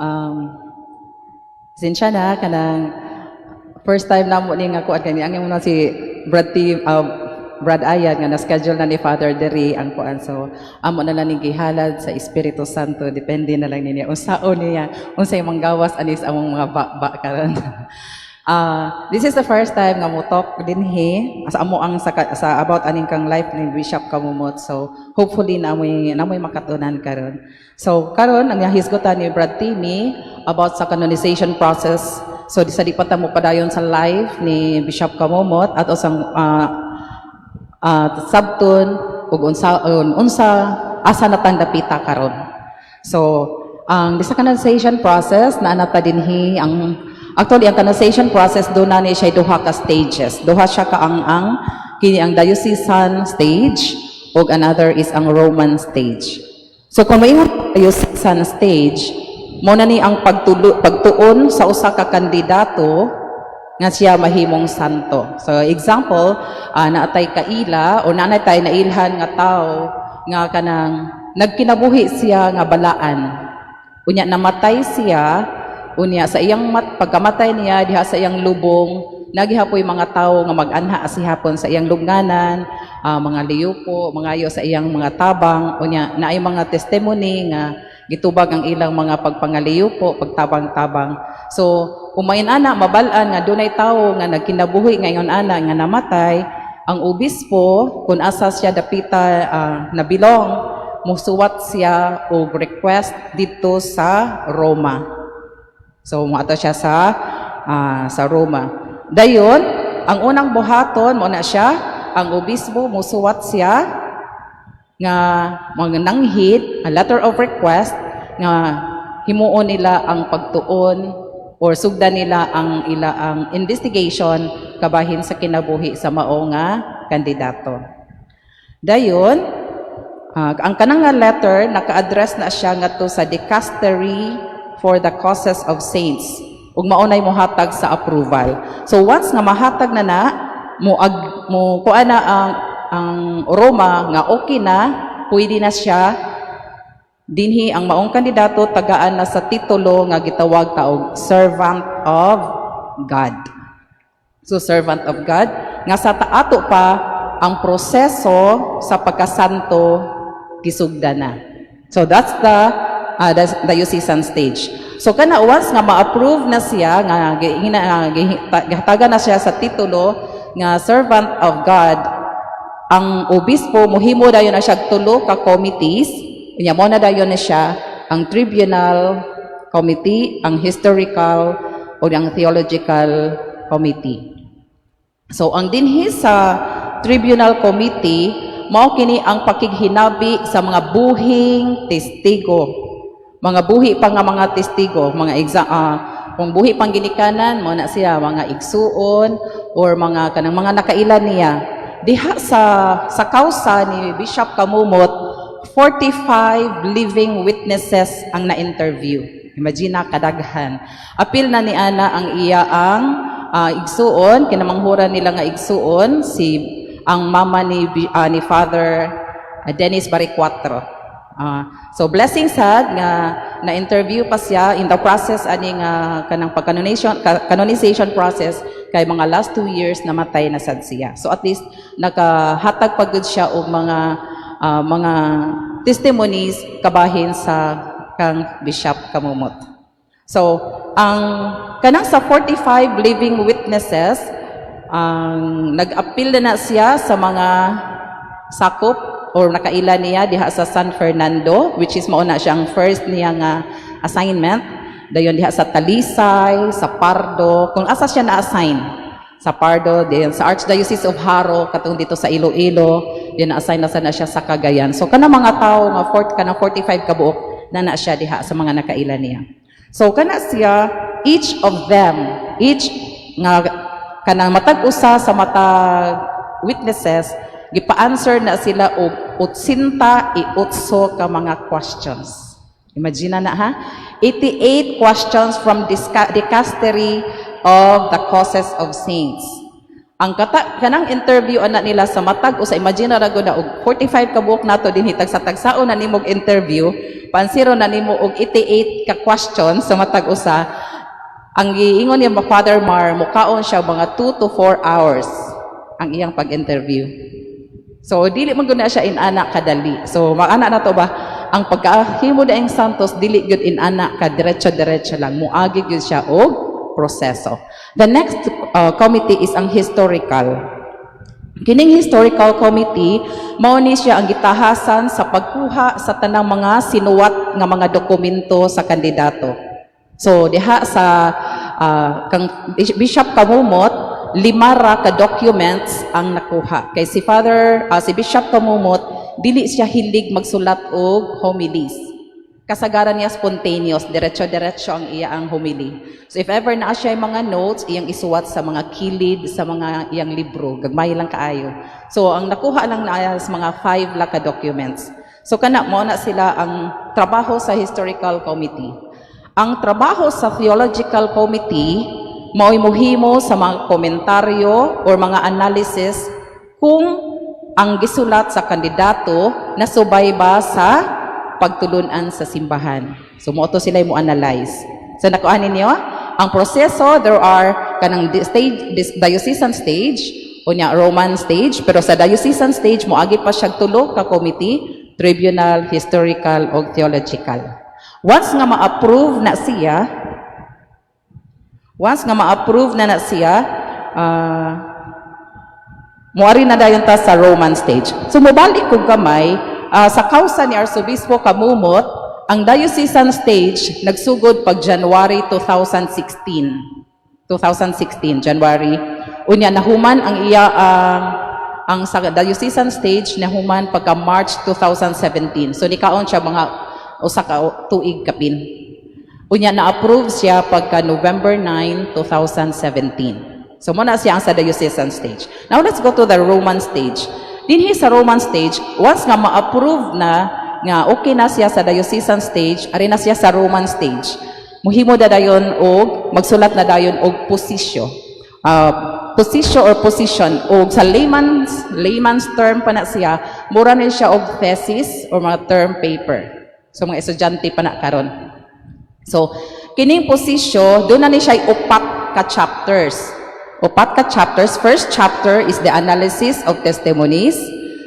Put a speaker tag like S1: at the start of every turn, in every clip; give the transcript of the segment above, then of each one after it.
S1: Um, Sinsya na, kanang first time na mo ni nga kuan kani ang muna si Brad Ayat nga na-schedule na ni Father Deri ang kuan. So amo na lang ni gihalad sa Espiritu Santo, depende na lang niya unsaon niya, unsay manggawas anis among mga ba karon. This is the first time nga mo talk dinhi sa amo ang sa about aning kang life ni Bishop Kamumot. So hopefully namoy makatunan karon. So karon ang hisgutan ni Brad Timmy about sa canonization process. So di pa ta mo padayon sa live ni Bishop Kamumot at usang sabton ug unsa asa natang dapita karon. So ang canonization process na anata dinhi actually, ang canonization process, doon na niya siya duha ka stages. Duha siya kaang kini ang diocesan stage, o another is ang Roman stage. So, kung may diocesan stage, muna ni ang pagtuon sa usa ka kandidato nga siya mahimong santo. So, example, naatay kaila o naatay nailhan nga tao nga kanang nagkinabuhi siya nga balaan. Unya namatay siya, unya sa iyang pagkamatay niya diha sa iyang lubong, nagihapoy mga tawo nga mag-anha asihapon sa iyang lubnganan, mga liyupo, mga sa iyang mga tabang, unya naay mga testimony nga gitubag ang ilang mga pagpangaliyupo, pagtabang-tabang. So, kumain ana mabalaan nga dunay tawo nga nagkinabuhi ngayon ana nga namatay, ang obispo kun asa siya dapita nabilong, musuwat siya og request dito sa Roma. So, muato siya sa Roma. Dayon, ang unang buhaton, mo na siya, ang obispo, musuwat siya, nga mga nanghid, a letter of request, nga himuon nila ang pagtuon, or sugdan nila ang investigation, kabahin sa kinabuhi sa mao nga kandidato. Dayon, ang kanang nga letter, naka-address na siya nga to sa dicastery for the causes of saints ug maunay mohatag sa approval. So once nga mahatag na mo kuana ang Roma nga okay na, pwede na siya dinhi ang maong kandidato tagaan na sa titulo nga gitawag ta og servant of God. So servant of God nga sa taato pa ang proseso sa pagkasanto gisugdan na. So that's the diocesan stage. So kana once nga ma-approve na siya nga gihatagan na siya sa titulo nga servant of God, ang obispo mohimo dayon na siya tulo ka committees. Inya mo na dayon na siya ang tribunal committee, ang historical o ang theological committee. So ang dinhi sa tribunal committee mao kini ang pakighinabi sa mga buhing testigo. Mga buhi pa nga mga testigo, kung buhi pang ginikanan, mo na siya, mga igsuon, or mga kanang mga nakailan niya. Diha sa kausa ni Bishop Kamumot, 45 living witnesses ang na-interview. Imagine na, kadaghan. Apil na ni Ana ang ang igsuon, kinamanghuran nila nga igsuon, ang mama ni Father Dennis Baricuatro. So blessing sad nga na-interview pa siya in the process ani nga kanang canonization process kay mga last 2 years namatay na sad siya. So at least nakahatag pagud siya og mga testimonies kabahin sa kang Bishop Kamumot. So ang kanang sa 45 living witnesses nag-appeal na siya sa mga sakop or nakaila niya diha sa San Fernando, which is mauna siyang first niya nga assignment. Dayon diha sa Talisay, sa Pardo, kung asa siya na-assign. Sa Pardo, diyan sa Archdiocese of Haro, katong dito sa Iloilo, diyan na-assign na siya sa Cagayan. So kana mga tao nga 45 kabuok na siya diha sa mga nakaila niya. So kana siya, each nga kanang matag usa sa matag witnesses, gipa-answer na sila og 88 ka mga questions. Imagine na ha? 88 questions from dicastery of the causes of saints. Ang kanang interview ana nila sa matag o sa imagine ra gud na og 45 ka buok nato dinhi sa tagsao na nimog interview, pansiro na nimo og 88 ka questions sa matag usa. Ang giingon niya Father Mar, mukaon siya mga 2 to 4 hours ang iyang pag-interview. So dili man gud na siya inana kadali. So maana na to ba ang pagkahimo daing Santos dili gud inana ka diretso-diretso lang, muagi gud siya og proseso. The next committee is ang historical. Kining historical committee mao ni siya ang gitahasan sa pagkuha sa tanang mga sinuwat nga mga dokumento sa kandidato. So diha sa kang Bishop Kamumot, 5 ra ka documents ang nakuha. Kay si si Bishop Kamumot dili siya hilig magsulat og homilies. Kasagaran niya spontaneous, diretso-diretso ang iya ang homily. So if ever na siya yung mga notes, iyang isuwat sa mga kilid, sa mga iyang libro, gagmay lang kaayo. So ang nakuha lang na sa mga 5 la ka documents. So kana mo na sila ang trabaho sa historical committee. Ang trabaho sa theological committee, mao'y muhimo sa mga komentaryo or mga analysis kung ang gisulat sa kandidato nasubay ba sa pagtulunan sa simbahan. So mo to sila mo analyze. So nakuha ninyo ang proseso, there are kanang diocesan stage unya Roman stage, pero sa diocesan stage mo agi pa siya tulo ka committee, tribunal, historical ug theological. Once nga ma-approve na siya, muari na dayon ta sa Roman stage. So mobalik kog gamay sa kausa ni Arsobispo Kamumot, ang diocesan stage nagsugod pag January 2016. January. Unya nahuman ang iya ang sa diocesan stage nahuman pagka March 2017. So nikaon siya mga usa ka tuig kapin. Unya na-approve siya pagka November 9, 2017. So muna siya ang sa diocesan stage. Now let's go to the Roman stage. Dinhi sa Roman stage, once nga ma-approve na nga okay na siya sa diocesan stage, ari na siya sa Roman stage. Muhimo na dayon og magsulat na dayon og posisyo. Position og sa layman's term pa na siya, mura na siya og thesis or mga term paper. So mga estudyante pa na karon. So kining posisyo, doon na ni siya upat ka chapters. First chapter is the analysis of testimonies.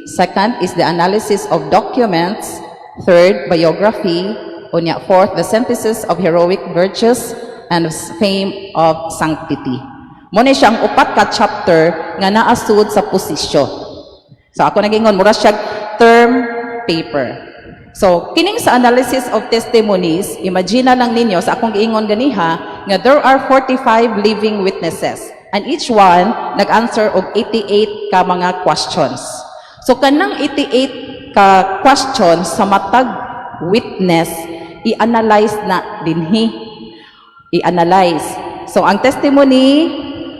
S1: Second is the analysis of documents. Third, biography. Unya, fourth, the synthesis of heroic virtues and fame of sanctity. Muna siyang upat ka chapter nga naasud sa posisyon. So ako nagingon, mura siya term paper. So, kining sa analysis of testimonies, imagine lang ninyo sa akong giingon ganiha nga there are 45 living witnesses. And each one nag-answer og 88 ka mga questions. So kanang 88 ka questions sa matag witness i-analyze na dinhi. I-analyze. So ang testimony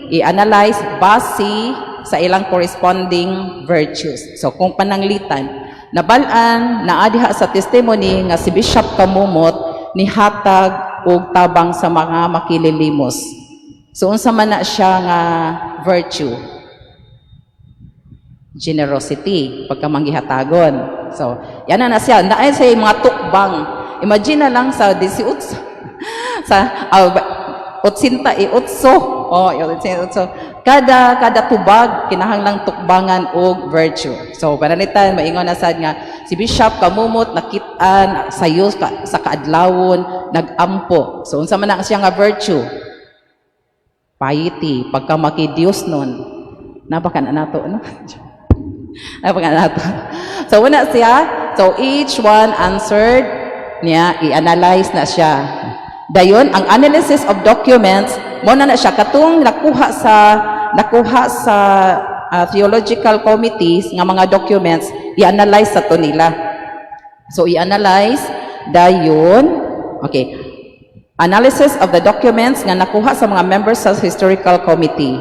S1: i-analyze base sa ilang corresponding virtues. So kung pananglitan, nabalaan na adiha sa testimony nga si Bishop Kamumot ni hatag og tabang sa mga makililimos. So unsa man na siya nga virtue? Generosity, pagkamanggihatagon. So, yan na siya. Naay sa mga tukbang. Imagine na lang sa 18 sa 88. Oh, 88. Kada tubag kinahanglang tukbangan og virtue. So, pananitan maingon na sad nga si Bishop Kamumot nakit-an sayo sa kaadlawon nagampo. So, unsa man na siya nga virtue? Piety, pagkamaki-Dios nun. Napakan nato, no? Napakan nato. So, una siya. So, each one answered niya, i-analyze na siya. Dayon, ang analysis of documents, muna na siya. Katong nakuha sa theological committees nga mga documents, i-analyze sa to nila. So, i-analyze, dayon, okay, analysis of the documents nga nakuha sa mga members sa historical committee.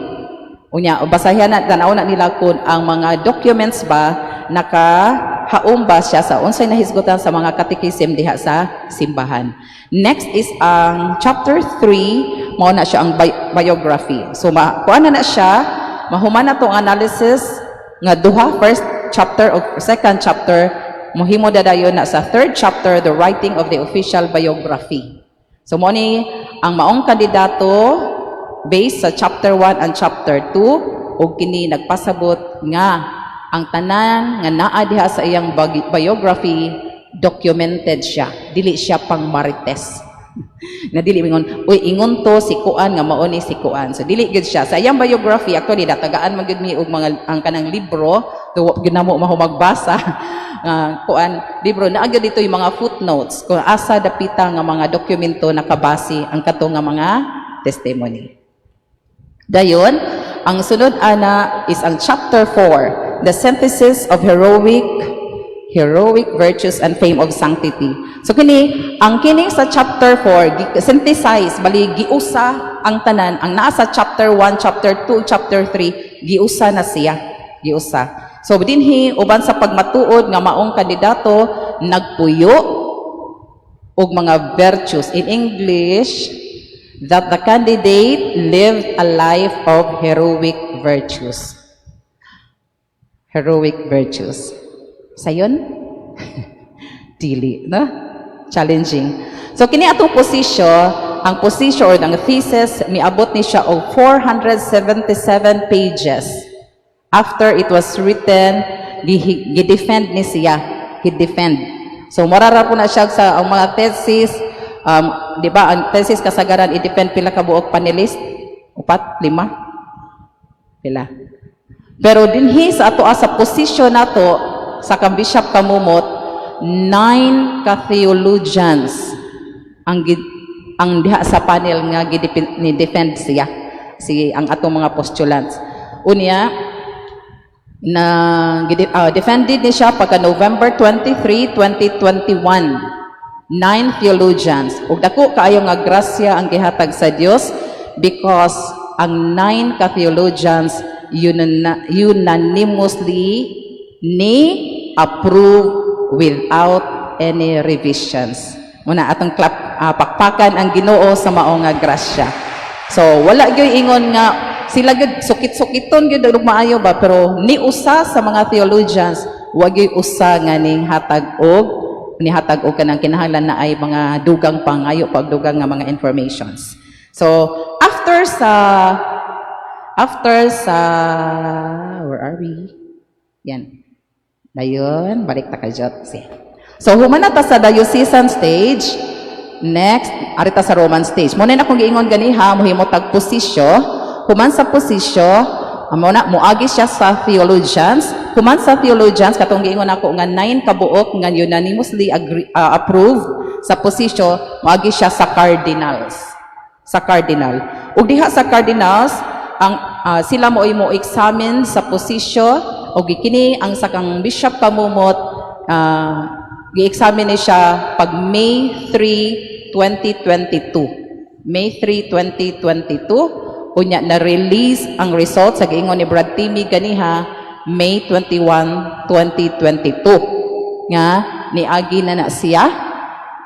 S1: Unya, basahin na, tanaw na nila kung ang mga documents ba nakahaum ba siya sa unsay nahisgutan sa mga catechism diha sa simbahan. Next is ang chapter 3, mao na siya ang biography. So, kuan na siya, mahuman na tong analysis nga duha, first chapter o second chapter, mohimo dadayon na sa third chapter, the writing of the official biography. So mo ni ang maong kandidato based sa chapter 1 and chapter 2 ug kini nagpasabot nga ang tanan nga naa diha sa iyang biography documented siya, dili siya pang marites. Na dili mingon, uy ingon to si kuan nga mao ni si kuan. So dili gid siya sa iyang biography. Actually datagaan man gid mi og mga ang kanang libro, do ginamo mahu magbasa. Kuan libro naa gyud dito yung mga footnotes kung asa dapita nga mga dokumento nakabase ang kato nga mga testimony. Dayon, ang sunod ana is ang chapter 4, the synthesis of heroic virtues and fame of sanctity. So kini ang kini sa chapter 4 synthesize bali giusa ang tanan ang naa sa chapter 1, chapter 2, chapter 3 giusa na siya, giusa. So dinhi uban sa pagmatuod nga maong kandidato nagpuyo og mga virtues, in English that the candidate lived a life of heroic virtues. Heroic virtues. Sayon? Dili, no? Challenging. So kini atong posisyon, ang posisyon or ang thesis miabot ni siya og 477 pages. After it was written, gi-defend ni siya, gi-defend. So morara po na siya sa ang mga thesis, di ba ang thesis kasagaran i-defend pila ka buok panelist? 4, 5? Pila? Pero dinhi sa ato sa posisyon nato sa Bishop Kamumot 9 ka-theologians ang diha sa panel nga ni-defend siya ang atong mga postulants. Unya na defended ni siya pagka November 23, 2021. 9 theologians. Ug dako kaayo nga grasya ang gihatag sa Dios because ang 9 ka-theologians unanimously ni approve without any revisions. Muna atong pakpakan ang Ginoo sa mao nga grasya. So wala gyud ingon nga sila gyud sukit-sukiton gyud og maayo ba, pero ni usa sa mga theologians wa gyud usa nga nihatag og kanang kinahanglan na ay mga dugang pangayo pagdugang nga mga informations. So after sa where are we? Yan. Dayon, balik ta ka jot. So human na ta sa diocesan stage. Next, arita sa Roman stage. Muna na kung giingon ganiha, mohimo tag posisyo. Human sa posisyo, muna moagi siya sa theologians. Human sa theologians katong giingon ako nga 9 kabuok nga unanimously approved sa posisyo, moagi siya sa cardinals. Sa cardinal. Ug diha sa cardinals, ang sila mo examine sa posisyo o gikini ang sakang Bishop Kamumot gi-examine siya pag May 3, 2022. May 3, 2022 unya na-release ang results sa giingon ni Brad Timmy ganiha May 21, 2022 nga niagi na siya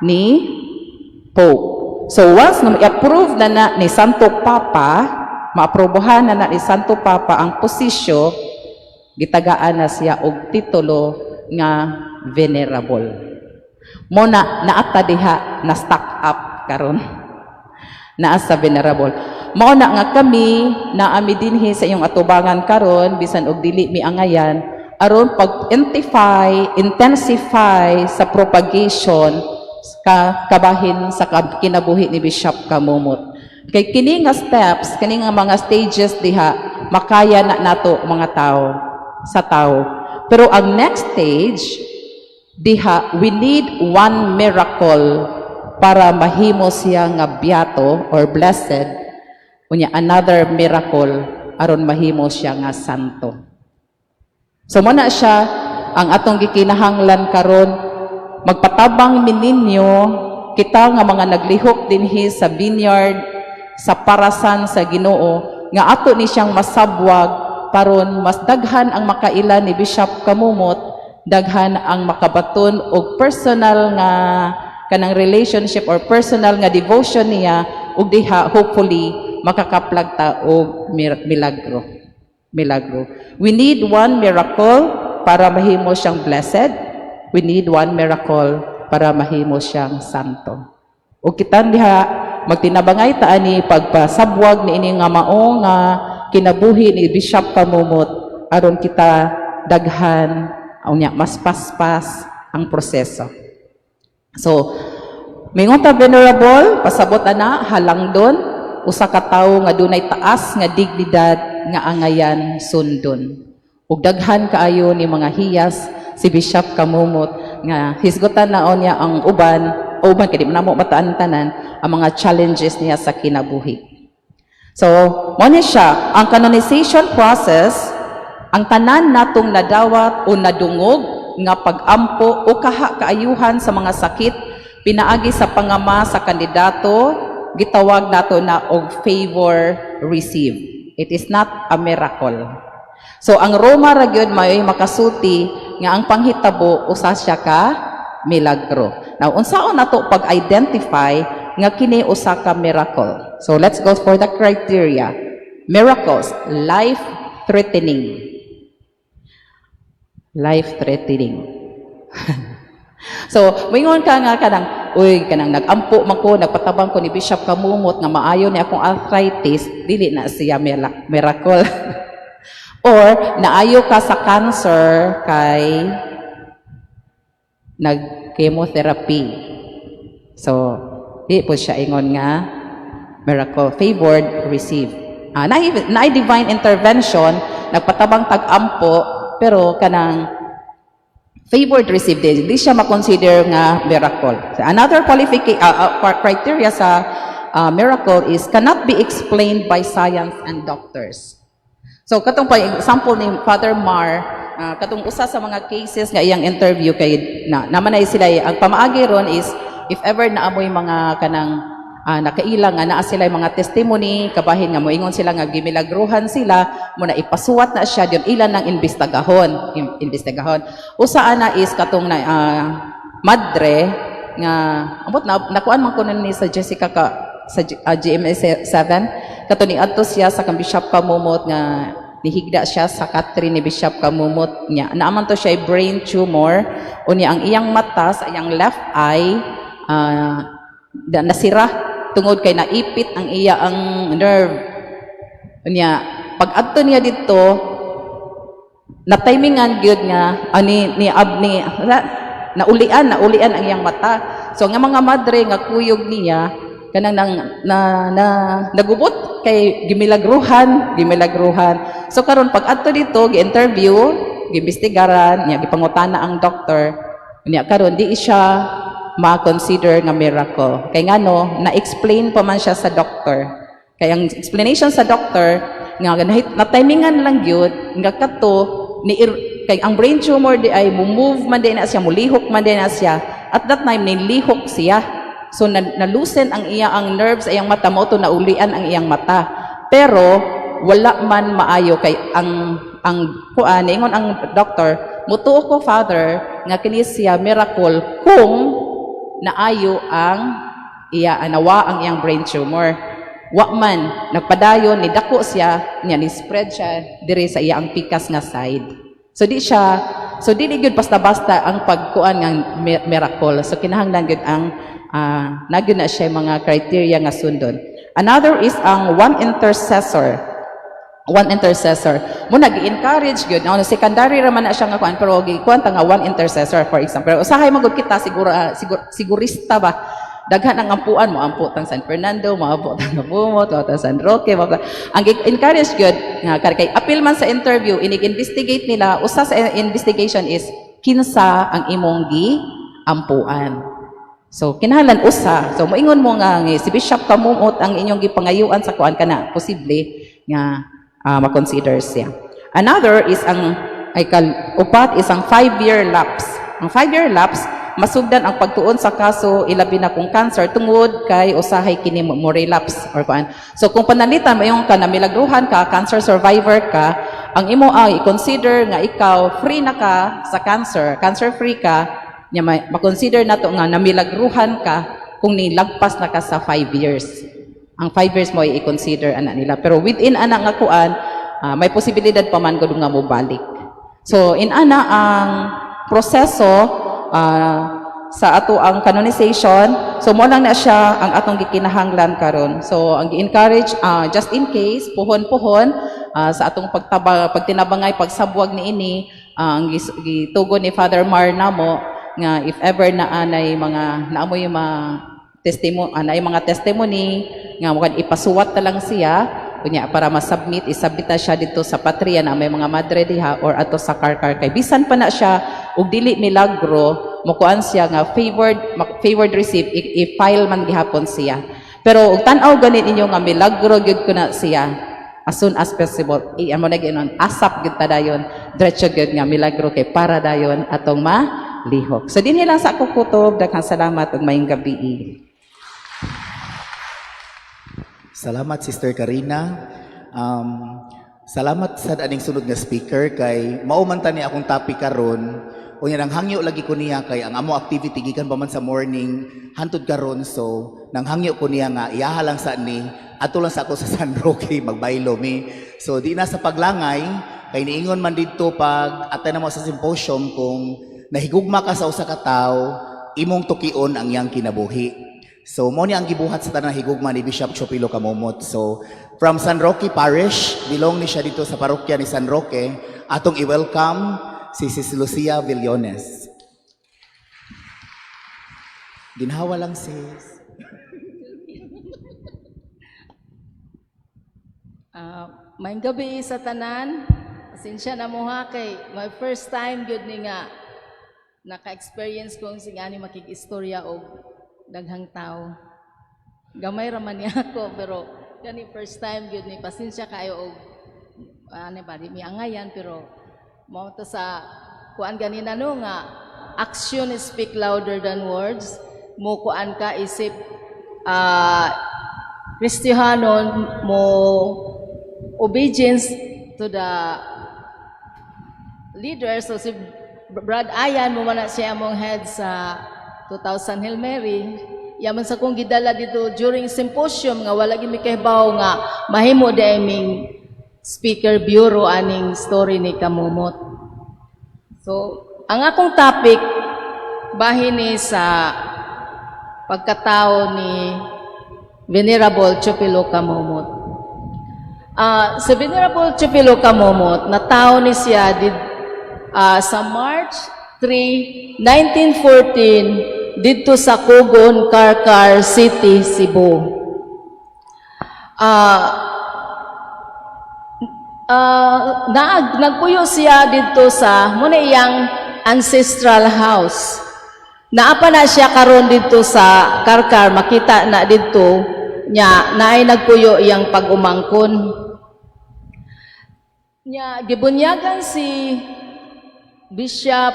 S1: ni Pope. So once na i-approve na ni Santo Papa, maaprobohan na ni Santo Papa ang posisyo, gitagaan na siya og titulo nga venerable. Muna naata diha na stack up karon. Naa sa venerable. Mao na nga kami naami dinhi sa iyong atubangan karon bisan og dili mi angayan aron intensify sa propagation kabahin sa kinabuhi ni Bishop Kamumot. Kay kini nga steps, kini nga mga stages diha makaya na nato mga tao sa tao. Pero ang next stage diha we need one miracle para mahimo siya nga beato or blessed. Unya another miracle aron mahimo siya nga santo. So muna siya ang atong gikinahanglan karon magpatabang mininyo kita nga mga naglihok dinhi sa vineyard sa parasan sa Ginoo nga ato ni siyang masabwag paron mas daghan ang makailan ni Bishop Kamumot, daghan ang makabaton og personal nga kanang relationship or personal nga devotion niya ug diha hopefully makakaplag ta og milagro. milagro. We need one miracle para mahimo siyang blessed. We need one miracle para mahimo siyang santo. O kita diha magtinabangay ta ani pagpasabwag ni ini nga mao nga kinabuhi ni Bishop Kamumot aron kita daghan unya mas paspas ang proseso. So mingon ta venerable pasabot ana halang don usa ka tawo nga dunay taas nga dignidad nga angayan sundon. Ug daghan kaayo ni mga hiyas si Bishop Kamumot nga hisgutan naon niya ang uban kay di man mo mataan tanan ang mga challenges niya sa kinabuhi. So, mo ni siya ang canonization process ang tanan natong nadawat o nadungog nga pag-ampo o kaayuhan sa mga sakit pinaagi sa pangama sa kandidato gitawag nato na og favor received. It is not a miracle. So ang Roma ra gyud may makasulti nga ang panghitabo usa siya ka milagro. Now unsaon nato pag-identify nga kini usa ka miracle? So let's go for the criteria. Miracles, life-threatening. Life-threatening. So, mingon ka nga kanang nagampo man ko, nagpatabang ko ni Bishop Kamumot nga maayo ni akong arthritis, dili na siya miracle. Or naayo ka sa cancer kay nag-chemotherapy. So, di po siya ingon nga miracle, favored, receive. Na divine intervention, nagpatabang tag-ampo, pero kanang favored, receive din. Di siya makonsider nga miracle. So, another criteria sa miracle is cannot be explained by science and doctors. So, katong pa example ni Father Mar, katong usa sa mga cases nga iyang interview kay namanay sila ang pamaagi ron is if ever naamoy mga kanang nakailang nga naa sila mga testimony kabahin nga moingon sila nga gimilagruhan sila mo na ipasuwat na siya diyon ilan ng investigahon usa ana is katong na madre nga ambot na nakuan man ko ni sa Jessica sa GMA 7 kato ni adto siya sa kang Bishop Kamumot nga nihigda siya sa Catherine ni Bishop Kamumot niya naaman to siya brain tumor unya ang iyang mata sa iyang left eye nasira tungod kay naipit ang iya ang nerve unya pag adto niya dito na timingan gyud nga naulian ang iyang mata so nga mga madre nga kuyog niya kanang nagubot kay gimilagruhan so karon pag adto dito gi-interview giimbestigaran niya gipangutana ang doktor niya karon di siya ma-consider nga miracle kay ngano na-explain pa man siya sa doktor kay ang explanation sa doktor nga na timingan lang gyud nga kato ni kay ang brain tumor di ay move man din na siya mulihok man din na siya at that time nilihok siya so na-loosen ang iyang nerves iyang mata mo to naulian ang iyang mata pero wala man maayo kay ang kuan ingon ang doctor mutuo ko father nga kini siya miracle kung naayo ang nawa ang iyang brain tumor wa man nagpadayon ni dako siya niya ni spread siya dire sa iyang pikas nga side so dili gyud basta-basta ang pagkuan nga miracle so kinahanglan gyud ang nagyud na siya mga criteria nga sundon. Another is ang one intercessor mo nag-encourage gyud no secondary ra man na siya nga kuan pero gikuan ta nga one intercessor for example usahay magud kita sigurista ba daghan ang ampuan mo ampo tang San Fernando maabot tang Bumot o tang San Roque ang encourage gyud nga kay appeal man sa interview inig-investigate nila usa sa investigation is kinsa ang imong ampuan. So kinahanglan usa. So moingon mo nga si Bishop Kamumot ang inyong gipangayuan sa kuan kana posible nga ma-consider siya. Another is upat is ang 5-year lapse. Ang 5-year lapse masugdan ang pagtuon sa kaso ilabi na kung cancer tungod kay usahay kini mo relapse or kuan. So kung panalitan mayon ka na milagruhan ka cancer survivor ka ang imo ay i-consider nga ikaw free na ka sa cancer free ka nya ma-consider nato nga namilagruhan ka kung nilagpas na ka sa 5 years. Ang 5 years mo i-consider ana nila. Pero within ana nga kuan, may posibilidad pa man gud nga mobalik. So in ana ang proseso sa ato ang canonization, so mo lang na siya ang atong gikinahanglan karon. So ang gi-encourage just in case puhon-puhon sa atong pagtinabangay pagsabwag niini ang gitugon ni Father Mar namo nga if ever na anay mga naamoy yung mga testimony nga mo ipasuwat ta lang siya kunya para ma-submit isabita siya dito sa patria na may mga madre diha or ato sa Karkar kay bisan pa na siya ug dili milagro mukuan siya nga favored receipt i-file man gihapon siya pero ug tan-aw ganit inyo nga milagro gyud ko na siya as soon as possible amo na ginon asap gyud ta dayon diretso gyud nga milagro kay para dayon atong malihok so dinhi lang sa ako kutob daghang salamat ug maayong gabi.
S2: Salamat Sister Karina. Salamat sa aning sunod nga speaker kay mauman ta ni akong topic karon. Unya nang hangyo lagi ko niya kay ang amo activity gikan pa man sa morning hantud karon so nang hangyo ko niya nga iyaha lang sa ni ato lang sa ako sa San Roque magbaylo mi. So di na sa paglangay kay niingon man didto pag atay na mo sa symposium kung nahigugma ka sa usa ka tawo imong tukion ang iyang kinabuhi. So, mo ni ang gibuhat sa tanang higugma ni Bishop Chopilo Kamomot. So, from San Roque Parish, belong ni siya dito sa parokya ni San Roque. Atong i-welcome si Sis Lucia Villones. Ginhawa lang sis.
S3: Maayong gabi sa tanan. Pasensya na mo ha kay my first time gyud ni nga naka-experience kong singani makikistorya og daghang tao. Gamay ra man niya ako pero kani first time gyud ni pasensya kayo og ano ba di mi angayan pero mo to sa kuan ganina no nga action speak louder than words mo kuan ka isip Kristiyano mo obedience to the leaders so si Brad Ayan mo man na siya among head sa 2000 Hail Mary, yaman sa kong gidala dito during symposium nga wala gid mi kahibaw nga mahimo daming speaker bureau aning story ni Kamomot. So, ang akong topic bahin ni sa pagkatao ni Venerable Chopilo Kamomot. Sa Venerable Chopilo Kamomot, natao ni siya sa March 3, 1914 dito sa Kugon, Karkar City, Cebu. Nagpuyo siya dito sa muna iyang ancestral house. Naapa na siya karon dito sa Karkar, makita na dito niya naay nagpuyo iyang pag-umangkon. Nya gibunyagan si Bishop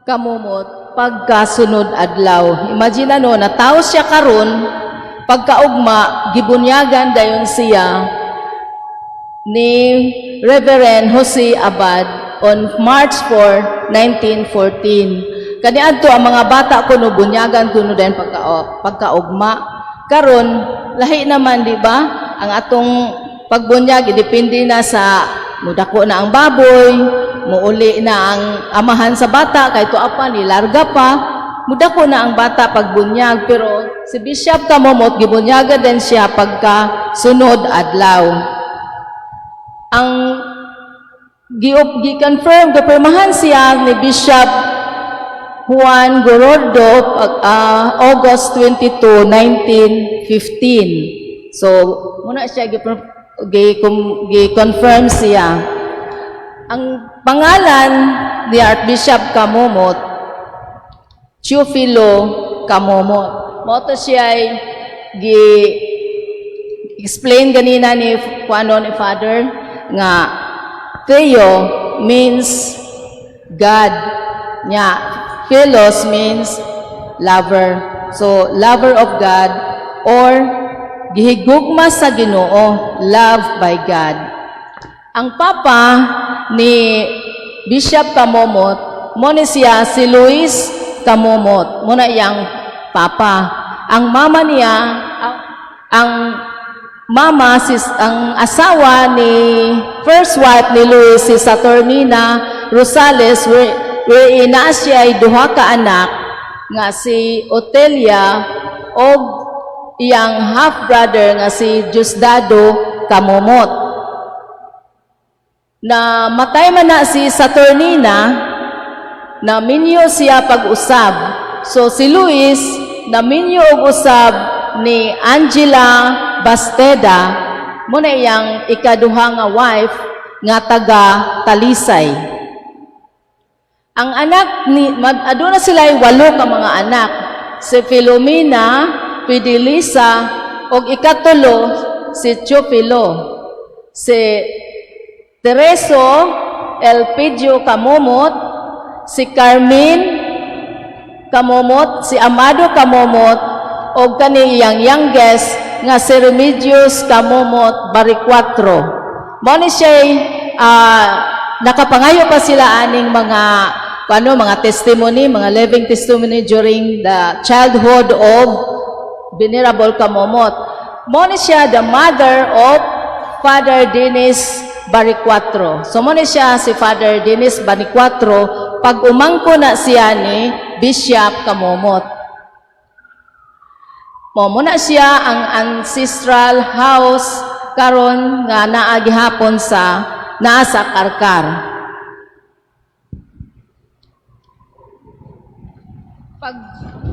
S3: Kamomot pagkasunod adlaw. Imagine no, natawo siya karon pagkaugma gibunyagan dayon siya ni Reverend Jose Abad on March 4, 1914. Kaniadto ang mga bata kuno bunyagan kuno din pagkaugma. Karon lahi naman di ba? Ang atong pagbunyag depende na sa mudako na ang baboy, muuli na ang amahan sa bata, kay tuapa nilarga pa, mudako na ang bata pagbunyag, pero si Bishop Kamomot, gibunyaga din siya pagka sunod adlaw. Ang gipirmahan siya ni Bishop Juan Gorordo August 22, 1915. So, muna siya gi-confirm siya. Ang pangalan ni Archbishop Kamomot, Chopilo Kamomot. Moto siya ay explain ganina ni Father nga Theo means God. Nya Philos means lover. So lover of God or gihigugma sa Ginoo, love by God. Ang papa ni Bishop Kamomot, mo ni siya si Luis Kamomot, muna iyang papa. Ang mama niya, ang mama, ang asawa ni first wife ni Luis, si Saturnina Rosales, wherein na siya ay duha ka anak, nga si Otelia, o iyang half-brother nga si Diosdado Camomot. Na matay man na si Saturnina, na minyo siya pag-usab. So si Luis, na minyo og usab ni Angela Basteda, muna iyang ikaduha nga wife nga taga Talisay. Ang anak ni aduna sila ay 8 ka mga anak. Si Filomena, Fidelisa, og ikatulo si Chupilo. Si Tereso Elpidio Camomot, si Carmen Camomot, si Amado Camomot, og kaniyang youngest nga si Remedios Camomot Baricuatro. Mao ni siya nakapangayo pa sila aning mga testimony, mga living testimony during the childhood of Venerable Camomot. Mao ni siya the mother of Father Dennis Baricuatro. So mao ni siya si Father Dennis Baricuatro pag umangko na siya ni Bishop Camomot. Muna siya ang ancestral house karon nga naa gihapon naa sa Karkar.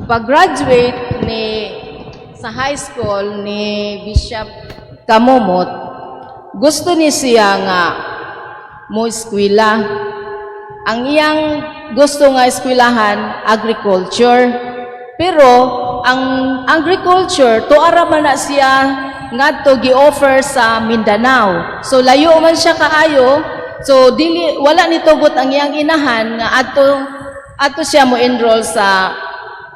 S3: Pag-graduate sa high school ni Bishop Camomot, gusto ni siya nga mo eskwela. Ang iyang gusto nga eskwelahan agriculture. Pero ang agriculture tuara man na siya ngadto gi-offer sa Mindanao. So layo man siya kaayo. So wala ni tugot ang iyang inahan nga adto siya mo enroll sa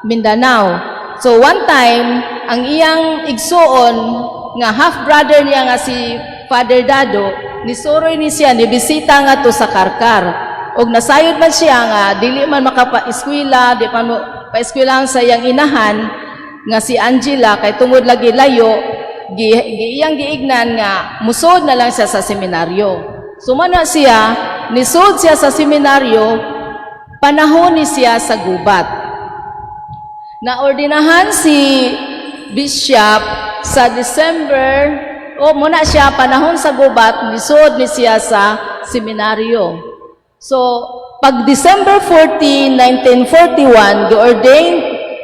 S3: Mindanao. So one time ang iyang igsuon nga half brother niya nga si Father Dado nisuroy ni siya ni bisita nga to sa Karkar. Og nasayod man siya nga dili man makapa-eskwela, di man mo pa-eskwelahan sa iyang inahan nga si Angela kay tungod lagi layo iyang giignan nga musod na lang siya sa seminaryo. Sumana siya, nisod siya sa seminaryo, panahon ni siya sa gubat. Naordinahan si Bishop sa December, muna siya panahon sa gubat, nisod ni siya sa seminaryo. So, pag December 14, 1941,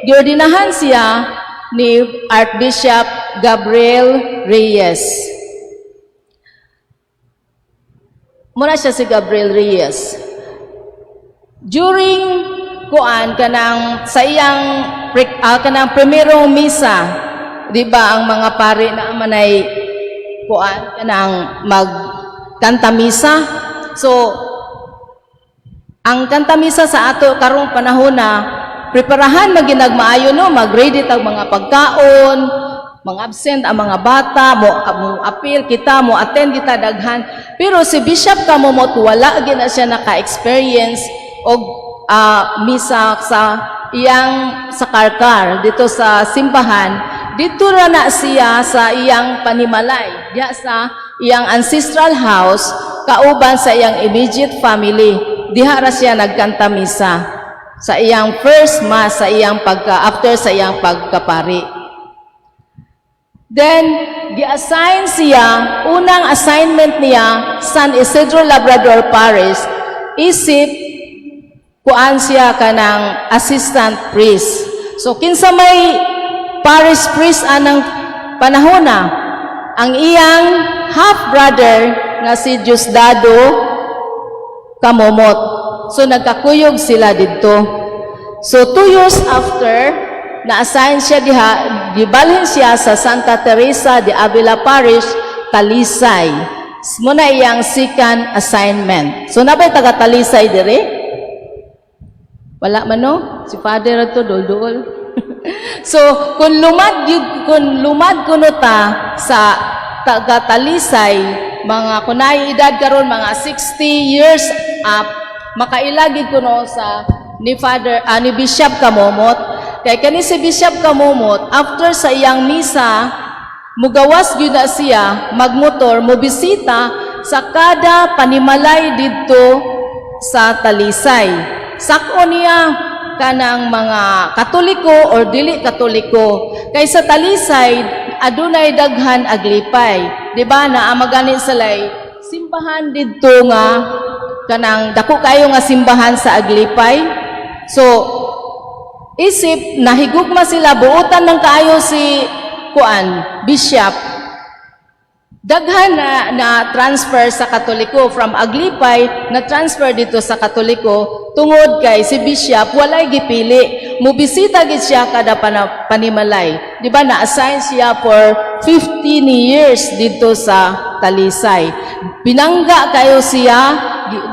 S3: giordinahan siya ni Archbishop Gabriel Reyes. Muna siya si Gabriel Reyes. During sa iyang kanang primerong misa, di ba ang mga pari na manay kanang magkanta misa. So, ang kanta misa sa ato karong panahon na preparahan maginagmaayo no, mag-ready tag mga pagkaon, mga absent ang mga bata, mo appeal kita, mo attend kita daghan. Pero si Bishop Camomot wala gina siya naka-experience og misa sa Karkar dito sa simbahan. Dito ra na siya sa iyang panimalay, diya sa iyang ancestral house kauban sa iyang immediate family. Diha ra siya nagkanta misa sa iyang first mass after sa iyang pagkapari. Then gi-assign siya, unang assignment niya San Isidro Labrador Parish, isip kuan siya kanang assistant priest. So kinsa may parish priest anang panahon na, ang iyang half brother nga si Diosdado Camomot. So nagkakuyog sila dito. So 2 years after, na-assign siya gibalhin siya sa Santa Teresa de Avila Parish, Talisay. Muna iyang second assignment. So nabay taga Talisay dire? Wala man no? Si Father ato dol-dol. So kung lumad kuno ta sa taga Talisay, mga kunay edad karon mga 60 years up, makailagid kuno sa ni Bishop Camomot. Kay kani si Bishop Camomot after sa iyang misa mugawas gyud na siya magmotor mobisita sa kada panimalay didto sa Talisay. Sak-o niya kanang mga Katoliko or dili Katoliko. Kay sa Talisay adunay daghan aglipay. Di ba na magani salay simbahan didto nga kanang dako kayo nga simbahan sa aglipay. So isip nahigugma sila buotan ng kaayo si bishop daghan na transfer sa Katoliko from Aglipay na transfer dito sa Katoliko tungod kay si bishop walay gipili mobisita gid siya kada panimalay di ba na-assign siya for 15 years dito sa Talisay binangga kayo siya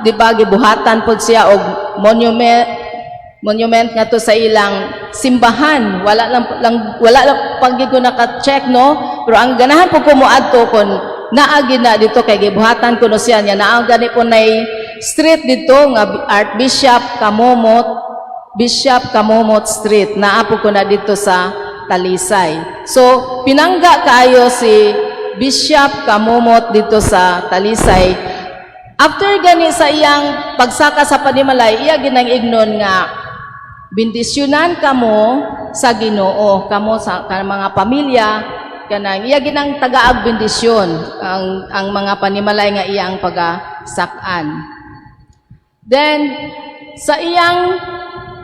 S3: di ba gibuhatan pod siya og monument nga to sa ilang simbahan wala lang pag ko naka-check no pero ang ganahan po ko moadto kon naagi na dito kay gibuhatan ko no siya nya naa gani po nay street dito nga Archbishop Kamomot Street naa po ko na dito sa Talisay so pinangga kaayo si Bishop Kamomot dito sa Talisay after gani sa iyang pagsaka sa panimalay iya ginang ignon nga bendisyonan kamo sa Ginoo kamo sa mga pamilya kanang iya ginang tagaag bendisyon ang mga panimalay nga iyang pagasakan then sa iyang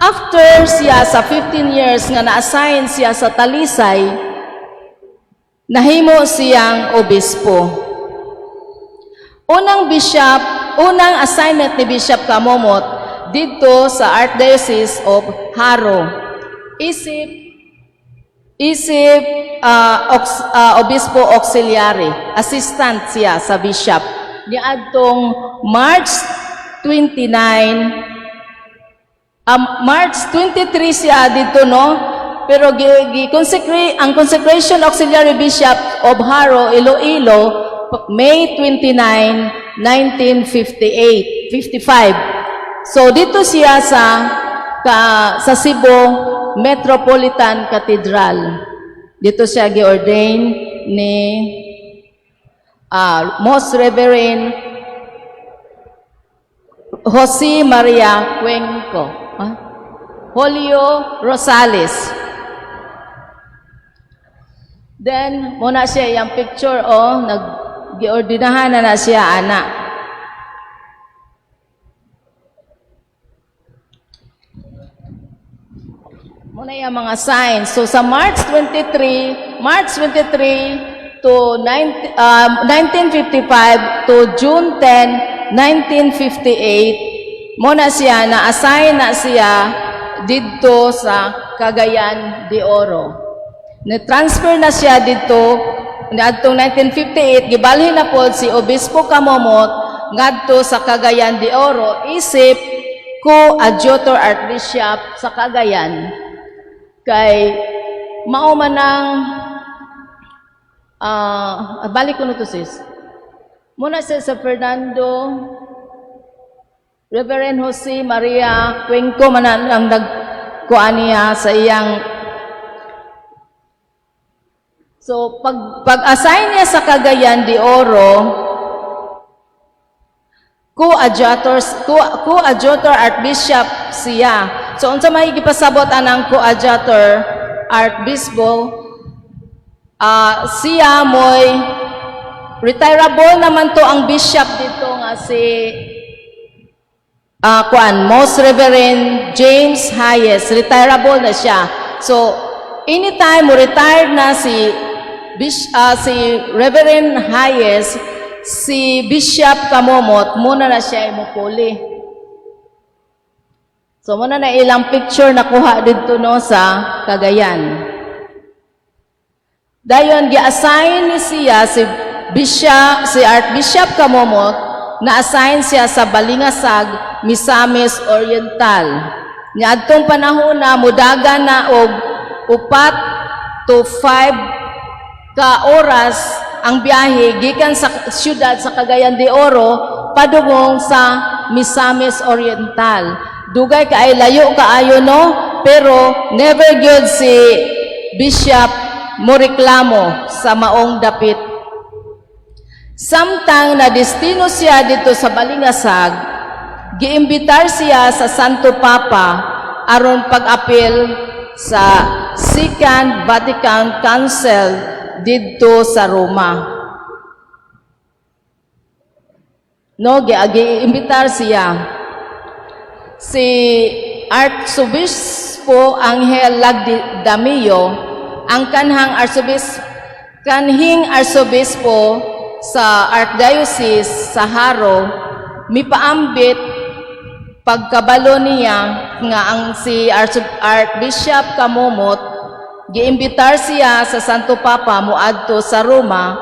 S3: after siya sa 15 years nga na-assign siya sa Talisay nahimo siyang obispo unang assignment ni Bishop Kamomot dito sa Archdiocese of Haro. Obispo Auxiliary, assistant siya sa bishop. Niadtong March 23 siya dito no. Pero ang consecration auxiliary bishop of Haro, Iloilo, May 29, 1955. So dito siya sa Cebu Metropolitan Cathedral. Dito siya gi-ordain ni Most Reverend Jose Maria Cuenco, Julio Rosales. Then muna siya yung picture nag-giordinahan na siya ana. Muna yung mga signs. So sa March 23 to 1955 to June 10, 1958, muna siya na-assign na siya dito sa Cagayan de Oro. Na-transfer na siya dito ngadtong 1958 gibalhin na pod si Obispo Kamomot ngadto sa Cagayan de Oro isip co-adjutor archbishop sa Cagayan. Kay mao man ang balik ko no to sis. Muna siya sa Fernando Reverend Jose Maria Cuenco man ang nagkuan niya sa iyang so pag-assign niya sa Cagayan de Oro co-adjutor archbishop siya. So unsa may gipasabot anang co-adjutor archbispo siya moy retirable naman to ang bishop dito nga si Most Reverend James Hayes retirable na siya. So anytime mo retired na si Reverend Hayes si Bishop Kamomot muna na siya imupuli. So muna na ilang picture na kuha dito no sa Cagayan. Dayon gi-assign ni siya si Archbishop Kamomot na-assign siya sa Balingasag, Misamis Oriental. Niadtong panahon na mudagan na og 4 to 5 ka oras ang biyahe gikan sa syudad sa Cagayan de Oro padungong sa Misamis Oriental. Dugay kaay layo kaayo no, pero never gyud si Bishop moreklamo sa maong dapit. Samtang na destino siya dito sa Balingasag, giimbitar siya sa Santo Papa aron pag-apil sa Second Vatican Council dito sa Roma. No, giimbitar siya. Si Arsobispo Angel Lagdamio, ang kanhing arsobispo sa Archdiocese sa Haro, mipaambit pagkabalo niya nga ang si Archbishop Kamomot giimbitar siya sa Santo Papa moadto sa Roma,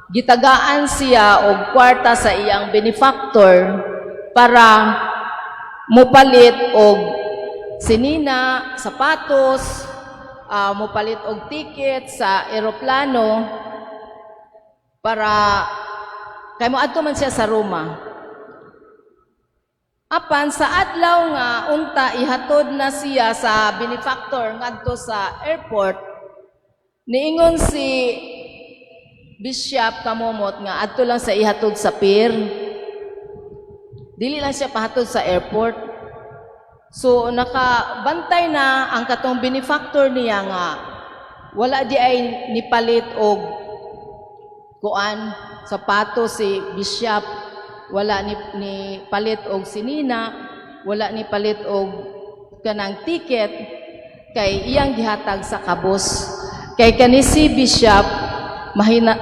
S3: gitagaan siya og kwarta sa iyang benefactor para mopalit og sinina, sapatos, mopalit og ticket sa eroplano para kay moadto man siya sa Roma. Apan sa adlaw nga unta ihatod na siya sa benefactor ngadto sa airport, niingon si Bishop Kamomot nga adto lang sa ihatod sa pier. Dili lang siya pahatod sa airport. So nakabantay na ang katong benefactor niya nga wala di ay nipalit og kuan sapatos si Bishop, wala ni palit og sinina, wala ni palit og kanang ticket kay iyang gihatag sa kabos. Kay kani si Bishop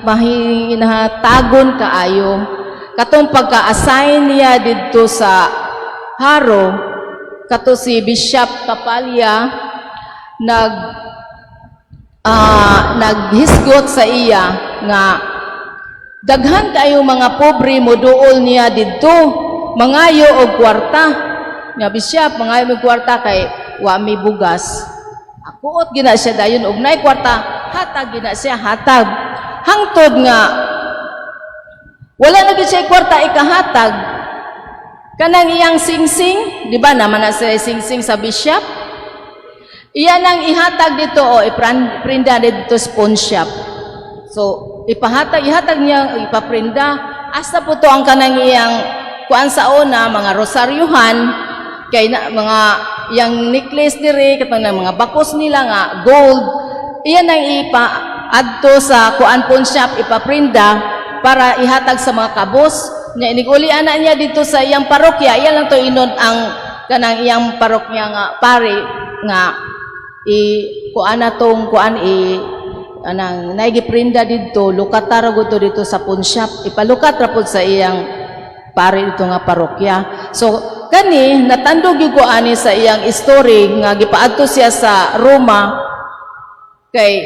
S3: mahinatagon kaayo. Katong pagka-assign niya didto sa Haro, kato si Bishop Kapalya naghisgot sa iya nga daghan kayo mga pobre moduol niya didto, mangayo og kwarta. Nga Bishop, mangayo og kwarta kay wa mi bugas. Akuot gina siya dayon og nay kwarta, hatag gina siya hatag. Hangtod nga wala na gid siya kwarta ikahatag. Kanang iyang singsing, di ba naman na siya singsing sa Bishop? Iyan ang ihatag dito o iprinda dito sa pawn shop. So, ihatag niya, ipaprinda. Asa po to ang kanang iyang kuan sa una, mga rosaryuhan, kay na, mga iyang necklace diri, katong mga bakos nila nga, gold. Iyan ang adto sa kuan pawn shop, ipaprinda para ihatag sa mga kabos. Nya iniguli ana niya dito sa iyang parokya, iyan lang to inod ang kanang iyang parokya nga pare nga kuan atong kuan anang naigiprinda dito lukatar gud dito sa pawn shop, ipalukat ra pud sa iyang pare dito nga parokya. So kani natandog gyud ko ani sa iyang story nga gipaadto siya sa Roma kay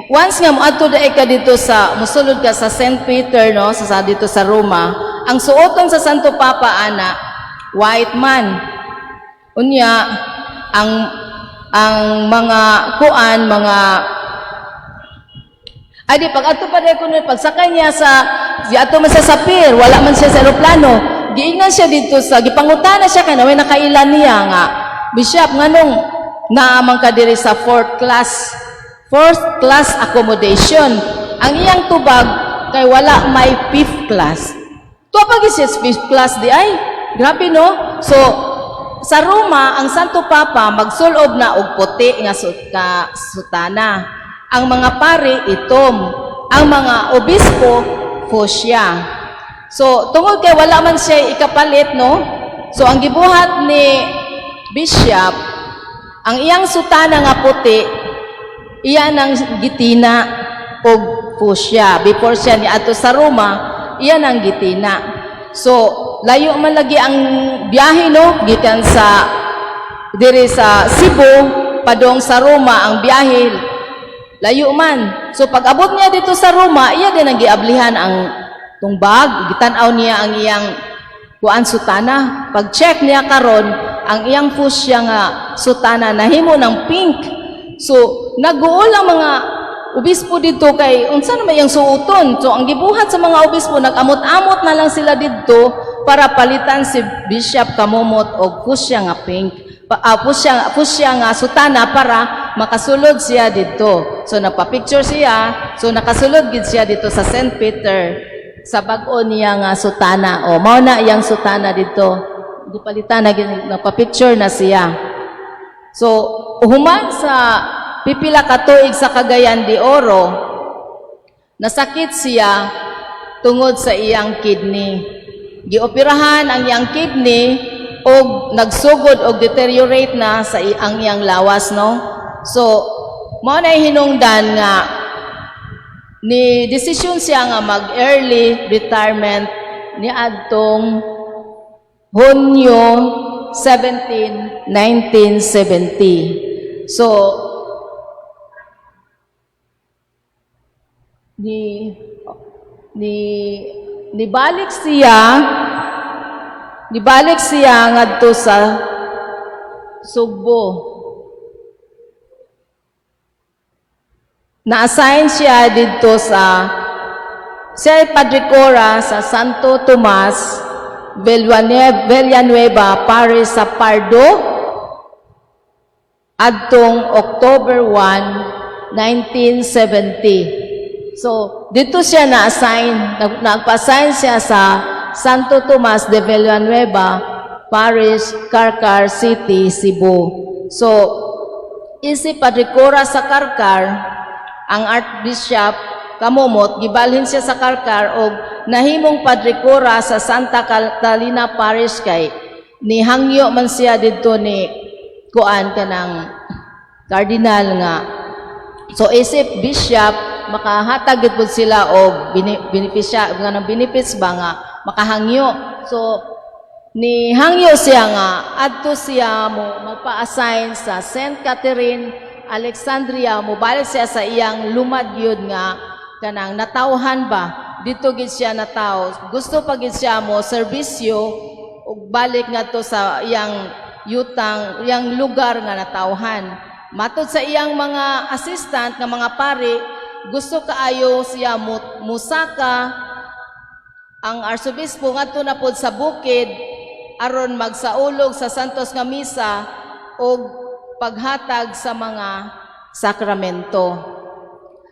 S3: once nga moadto daay ka dito sa musulod ka sa St. Peter no sa dito sa Roma, ang suoton sa Santo Papa ana white man. Unya ang mga kuan mga adi pag ato pa ko pagsakay niya sa ato man siya sa pier, wala man siya sa eroplano, giingnan siya dito sa gipangutana siya kay naway nakailan niya nga Bishop nganong naamang ka diri sa fourth class accommodation. Ang iyang tubag kay wala may fifth class. Tuwa pag siya fifth class di ay grabe no. So sa Roma, ang Santo Papa magsulob na og puti nga sutana. Ang mga pari itom, ang mga obispo fuchsia. So tungod kay wala man siya ikapalit no. So ang gibuhat ni Bishop, ang iyang sutana nga puti, iyan ang gitina og fuchsia. Before siya niadto sa Roma, iyan ang gitina. So layo man lagi ang biyahe no gikan sa diri sa Cebu padong sa Roma ang biyahe layo man. So pag abot niya dito sa Roma, iya din ang giablihan ang tungbag, gitan-aw niya ang iyang kuan sutana. Pag check niya karon ang iyang fuchsia nga sutana nahimo ng pink. So naguol ang mga obispo dito kay unsa naman yang suoton. So ang gibuhat sa mga obispo nagamot-amot na lang sila didto para palitan si Bishop Kamomot og fuchsia nga pink. Fuchsia nga sutana para makasulod siya dito. So napapicture siya. So nakasulod gid siya dito sa St. Peter sa bag-o niya nga sutana. O mao na iyang sutana dito. Gipalitan na napapicture na siya. So human sa pipila ka tuig sa Cagayan de Oro, nasakit siya tungod sa iyang kidney. Gioperahan ang iyang kidney og nagsugod og deteriorate na sa ang iyang lawas, no? So mao na hinungdan nga ni desisyon siya nga mag early retirement ni adtong Hunyo 17, 1970. So nibalik siya ngadto sa Sugbo. Na-assign siya dito siya Padre Cora sa Santo Tomas, Villanueva, Paris sa Pardo, adtong October 1, 1970. So, dito siya na-assign, nagpa-assign siya sa Santo Tomas de Villanueva, Paris, Carcar City, Cebu. So, isi Padre Cora sa Carcar, ang Archbishop Kamumot, gibalhin siya sa Carcar o nahimong Padre Cora sa Santa Catalina Parish kay nihangyo man siya dito ni kuan kanang cardinal nga. So isip bishop makahatag gid pud sila og benepisya nga benefits ba nga makahangyo. So ni hangyo siya nga adto siya mo magpa-assign sa St. Catherine Alexandria, mobalik siya sa iyang lumad gyud nga kanang natawhan ba dito gid siya nataw. Gusto pa gid siya mo serbisyo ug balik nga to sa iyang yutang iyang lugar nga natawhan. Matod sa iyang mga assistant nga mga pari, gusto kaayo siya musaka ang arsobispo ngadto na pod sa bukid aron magsaulog sa santos nga misa og paghatag sa mga sakramento.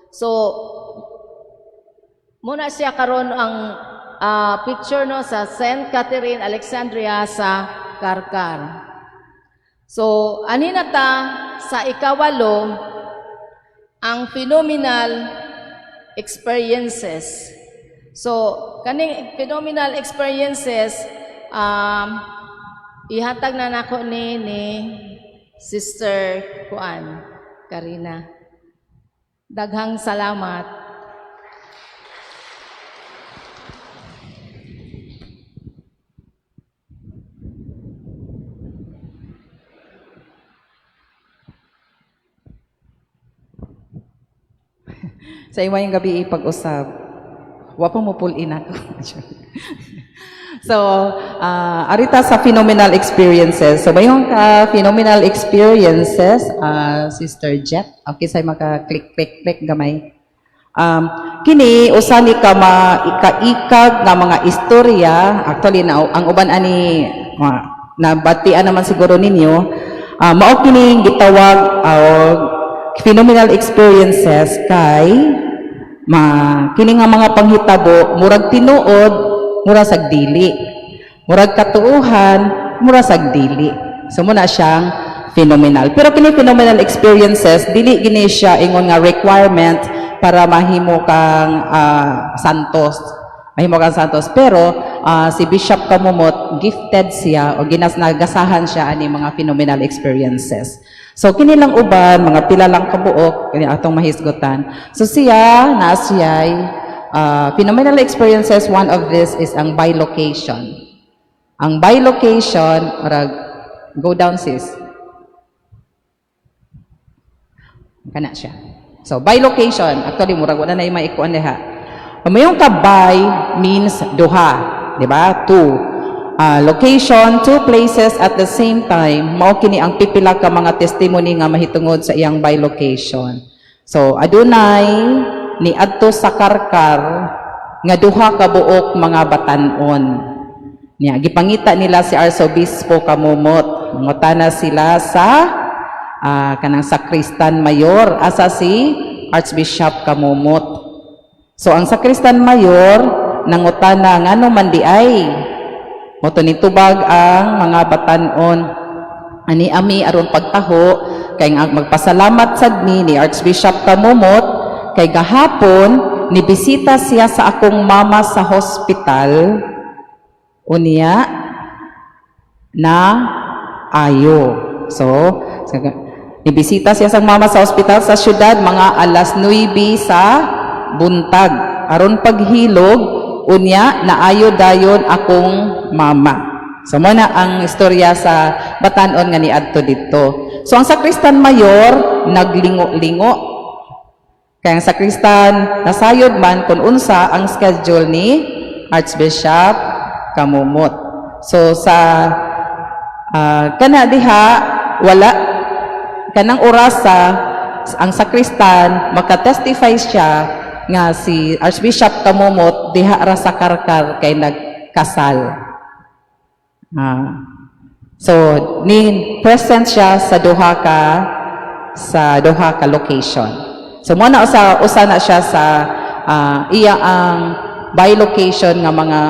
S3: So muna siya karon ang picture no sa St. Catherine Alexandria sa Carcar. So aninata sa ikawalo ang phenomenal experiences. So kaning phenomenal experiences ihatag na nako ni Sister Kuan Karina. Daghang salamat.
S1: Sa iwayang gabi ipag-usab, wa pa mo pull-in ako. So, arita sa phenomenal experiences. So, mayroong phenomenal experiences, Sister Jet. Okay, sa'yo maka-click gamay. Kini, usani ka ika-ikag nga mga istorya. Actually, ang uban ani, nabatian naman siguro ninyo, mao kini gitawag phenomenal experiences kay kini nga mga panghitabo, murag tinuod, mura sag dili. Murag katuuhan, mura sag dili. So muna siyang phenomenal. Pero kini phenomenal experiences, dili gini siya ingon nga requirement para mahimo kang santos. Mahimo kang santos. Pero si Bishop Kamumot, gifted siya o ginasnagasahan siya ani mga phenomenal experiences. So kini lang uban, mga pila lang kabuok, kini atong mahisgutan. So siya, phenomenal experiences, one of this is ang bilocation. Ang bilocation, go down sis. Kana siya. So bilocation, actually murag wala na yung maikuan diha. Mayong ka bi means duha, di ba? Two. Location, two places at the same time, mao kini ang pipila ka mga testimony nga mahitungod sa iyang bilocation. So adunay ni adto sa Carcar nga duha ka buok mga batan-on. Niya gipangita nila si Arsobispo Kamumot. Mangutana sila sa kanang sakristan mayor asa si Archbishop Kamumot. So ang sakristan mayor nangutana ngano man di ay moto nitubag ang mga batanon ani ami aron pagtaho kay nga magpasalamat sad ni Archbishop Kamumot kay gahapon nibisita siya sa akong mama sa hospital unya na ayo. So nibisita siya sa mama sa ospital sa syudad mga alas 9 sa buntag. Aron paghilog, unya naayo dayon akong mama. So muna ang istorya sa batanon nga niadto dito. So ang sakristan mayor naglingo-lingo. Kaya ang sakristan nasayod man kung unsa ang schedule ni Archbishop Kamumot. So sa kana diha wala kanang oras sa ang sakristan makatestify siya nga si Archbishop Kamumot diha ra sa Karkar kay nagkasal. So ni present siya sa duha ka location. So mo na usa na siya sa iya ang by location nga mga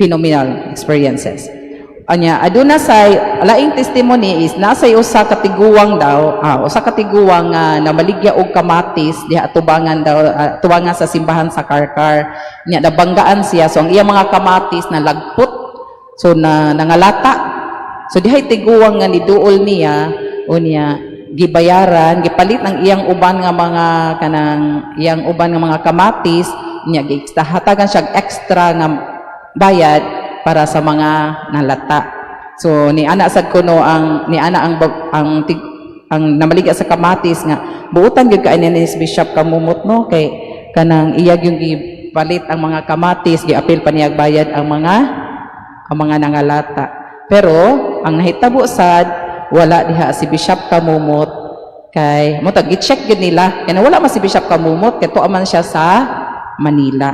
S1: phenomenal experiences. Anya aduna say laing testimony is nasay usa ka tiguwang daw usa ka tiguwang na maligya og kamatis diha tubangan daw tubangan sa simbahan sa Karkar nya nabanggaan siya so ang iya mga kamatis na lagpot so nangalata so diha tiguwang nga niduol niya unya gibayaran gipalit ang iyang uban nga mga iyang uban nga mga kamatis nya gihatagan siya extra nga bayad para sa mga nalata. So ni ana sad kuno ang ni ana ang namaligya sa kamatis nga buutan gyud kay ni Bishop Kamumot no kay kanang iyag yung gipalit ang mga kamatis giapil pa niyag bayad ang mga nangalata. Pero ang nahitabo sad wala diha si Bishop Kamumot kay mo tag i-check gyud nila kay wala man si Bishop Kamumot kay tuwa man siya sa Manila.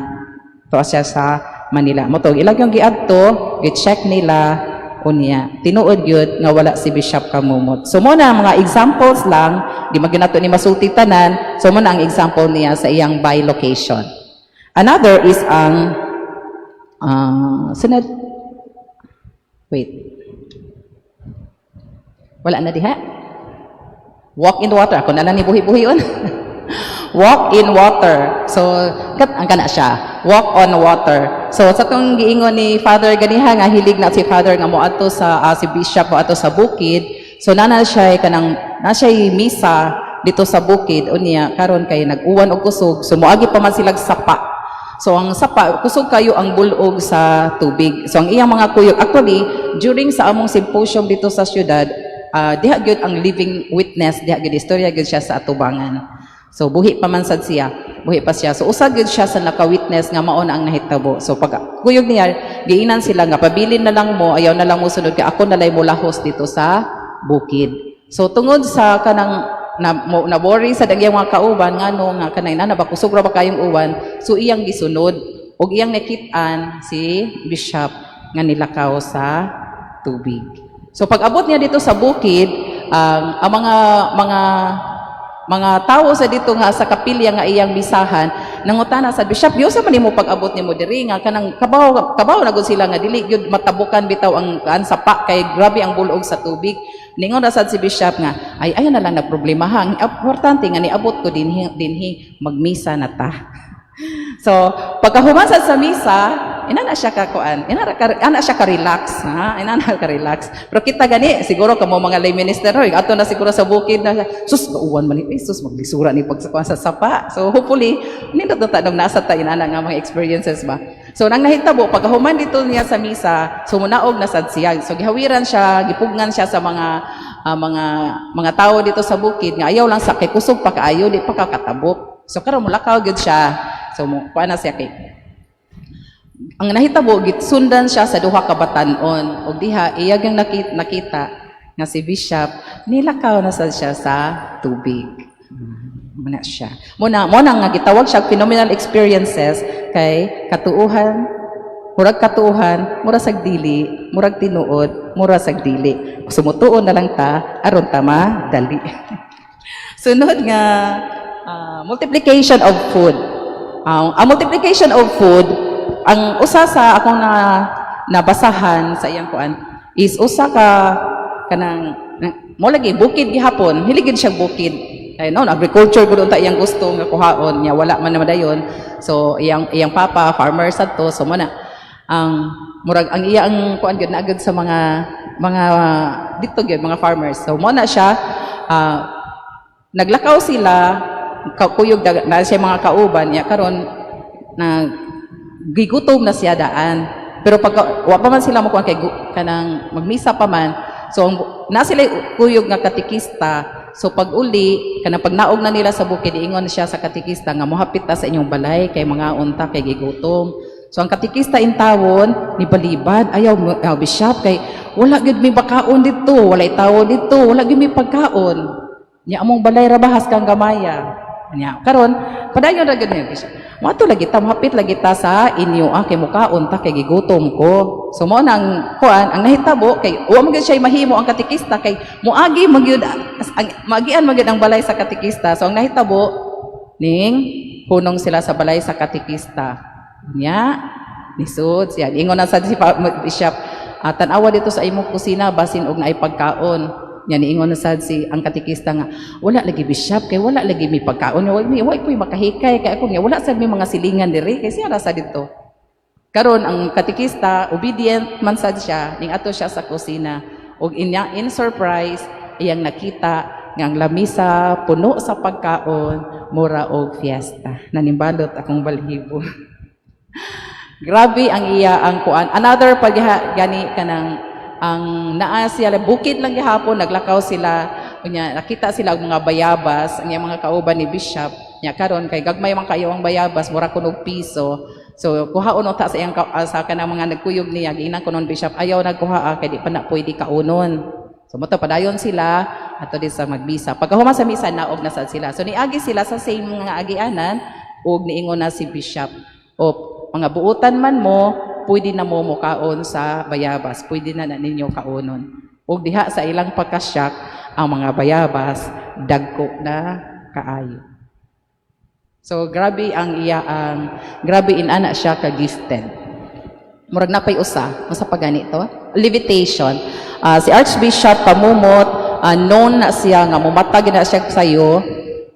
S1: Tuwa siya sa Manila. Motog ilag yung giadto, i-check nila unya. Tinuod gyud nga wala si Bishop Kamumot. So mo na mga examples lang, di maginato ni masulti tanan. So mo na ang example niya sa iyang by location. Another is ang sunod. Wait. Wala na diha. Walk in the water. Ako na lang ni buhi-buhion. Walk in water. So, ang kana siya. Walk on water. So, sa itong giingon ni Father ganiha nga, hilig na si Father nga mo ato sa, si Bishop mo ato sa bukid. So, na siya misa dito sa bukid. Unya, karon kay nag-uwan og kusog. So, muagi pa man silag sapa. So, ang sapa, kusog kayo ang bulog sa tubig. So, ang iyang mga kuyog. Actually, during sa among symposium dito sa syudad, diha gyud ang living witness, diha gyud istorya gyud siya sa atubangan. So buhi pa man sad siya, buhi pa siya. So usa gyud siya sa naka-witness nga mao na ang nahitabo. So pag kuyog niya, giinan sila nga pabilin na lang mo, ayaw na lang mo sunod kay ako na lay mo lahos dito sa bukid. So tungod sa kanang na worry sa dagyang mga kauban ngano nga kanay na ba kusog ra ba kayong uwan, so iyang gisunod ug iyang nakit-an si Bishop nga nilakaw sa tubig. So pag abot niya dito sa bukid, ang mga tao sa dito nga sa kapilya nga iyang bisahan nangutana sa Bishop sa man nimo pag-abot nimo diri nga kanang kabaw na gud sila nga dili gyud matabukan bitaw ang sapa kay grabe ang bulog sa tubig ningon ra sad si Bishop nga ay na lang na problema ha ang importante nga niabot ko dinhi magmisa na ta. So pagkahuman sa misa ina siya ka-relax ha ina ka relax pero kita gani siguro kamo mga lay minister ato na siguro sa bukid na sus uwan man ni sus maglisura ni pagsakuan sa sapa so hopefully nindot ta nang nasa ta ina nga mga experiences ba so nang nahitabo pagkahuman dito niya sa misa so munaog na sad siya so gihawiran siya gipugnan siya sa mga tao dito sa bukid nga ayaw lang sa kay kusog pa kaayo di pa kakatabok so karon mulakaw gyud siya so mo paana siya kay ang nahitabo gitsundan siya sa duha ka batanon ug diha iyag ang nakita nga si Bishop nilakaw na sad siya sa tubig muna siya muna nga gitawag siya phenomenal experiences kay katuuhan murag sag dili murag tinuod murag sag dili sumutuon na lang ta aron ta madali sunod nga multiplication of food. Ang multiplication of food, ang usa sa akong nabasahan sa iyang kuan is usa ka kanang mo lagi bukid gihapon, hiligid siya bukid. Ay no, agriculture gud unta iyang gusto nga kuhaon niya, wala man naman dayon. So iyang papa farmer sad to, so mo na ang murag ang iya ang kuan gud na agad sa mga dito gyud mga farmers. So mo na siya naglakaw sila kuyog na siya mga kauban niya karon na gigutom na siya daan. Pero pag wa pa man sila mo kuan kay kanang magmisa pa man, so na sila kuyog nga katikista. So pag uli kanang pag naog na nila sa bukid, ingon siya sa katikista nga mohapit ta sa inyong balay kay mga unta kay gigutom. So ang katikista intawon ni balibad ayaw bishop kay wala gyud mi bakaon dito, walay tawo dito, wala gyud mi pagkaon. Nya among balay ra bahas kang gamaya. Nya karon padayon ra gyud niya bishop. Mato lagi ta mahapit lagi ta sa inyo kay mukaon ta kay gigutom ko. So mo nang kuan ang nahitabo kay wa man gyud siya mahimo ang katikista kay moagi magyud magian magyud ang balay sa katikista. So ang nahitabo ning punong sila sa balay sa katikista. Nya nisud siya ingon na sad si bishop tan-awa dito sa imong kusina basin og naay pagkaon. Nya niingon na sad si ang katikista nga wala lagi bishop kay wala lagi mi pagkaon wa ko'y makahikay kay ako nga wala sad mi mga silingan diri kay siya ra sa dito. Karon ang katikista obedient man sad siya ning ato siya sa kusina og in surprise iyang nakita nga ang lamisa puno sa pagkaon mura og fiesta. Nanimbalot akong balhibo. Grabe ang iya ang kuan. Another pag gani kanang ang naa siya bukid lang gihapon naglakaw sila unya nakita sila og mga bayabas ang mga kauban ni bishop nya karon kay gagmay man kayo ang bayabas mura kunog piso. So kuhaon ta sa iyang sa kanang mga nagkuyog niya giingnan kunon bishop ayaw nagkuha kay di pa na pwede kaunon. So moto padayon sila ato di sa magbisa. Pagkahuman sa misa naog na sad sila. So niagi sila sa same mga agianan ug niingon na si bishop o mga buutan man mo pwede na mo mukaon sa bayabas, pwede na ninyo kaunon. Ug diha sa ilang pagkasyak ang mga bayabas dagko na kaayo. So grabe ang grabe inana siya ka gifted. Murag napay usa pa ganito, levitation. Si Archbishop Pamumot known na siya nga mumatag na siya sayo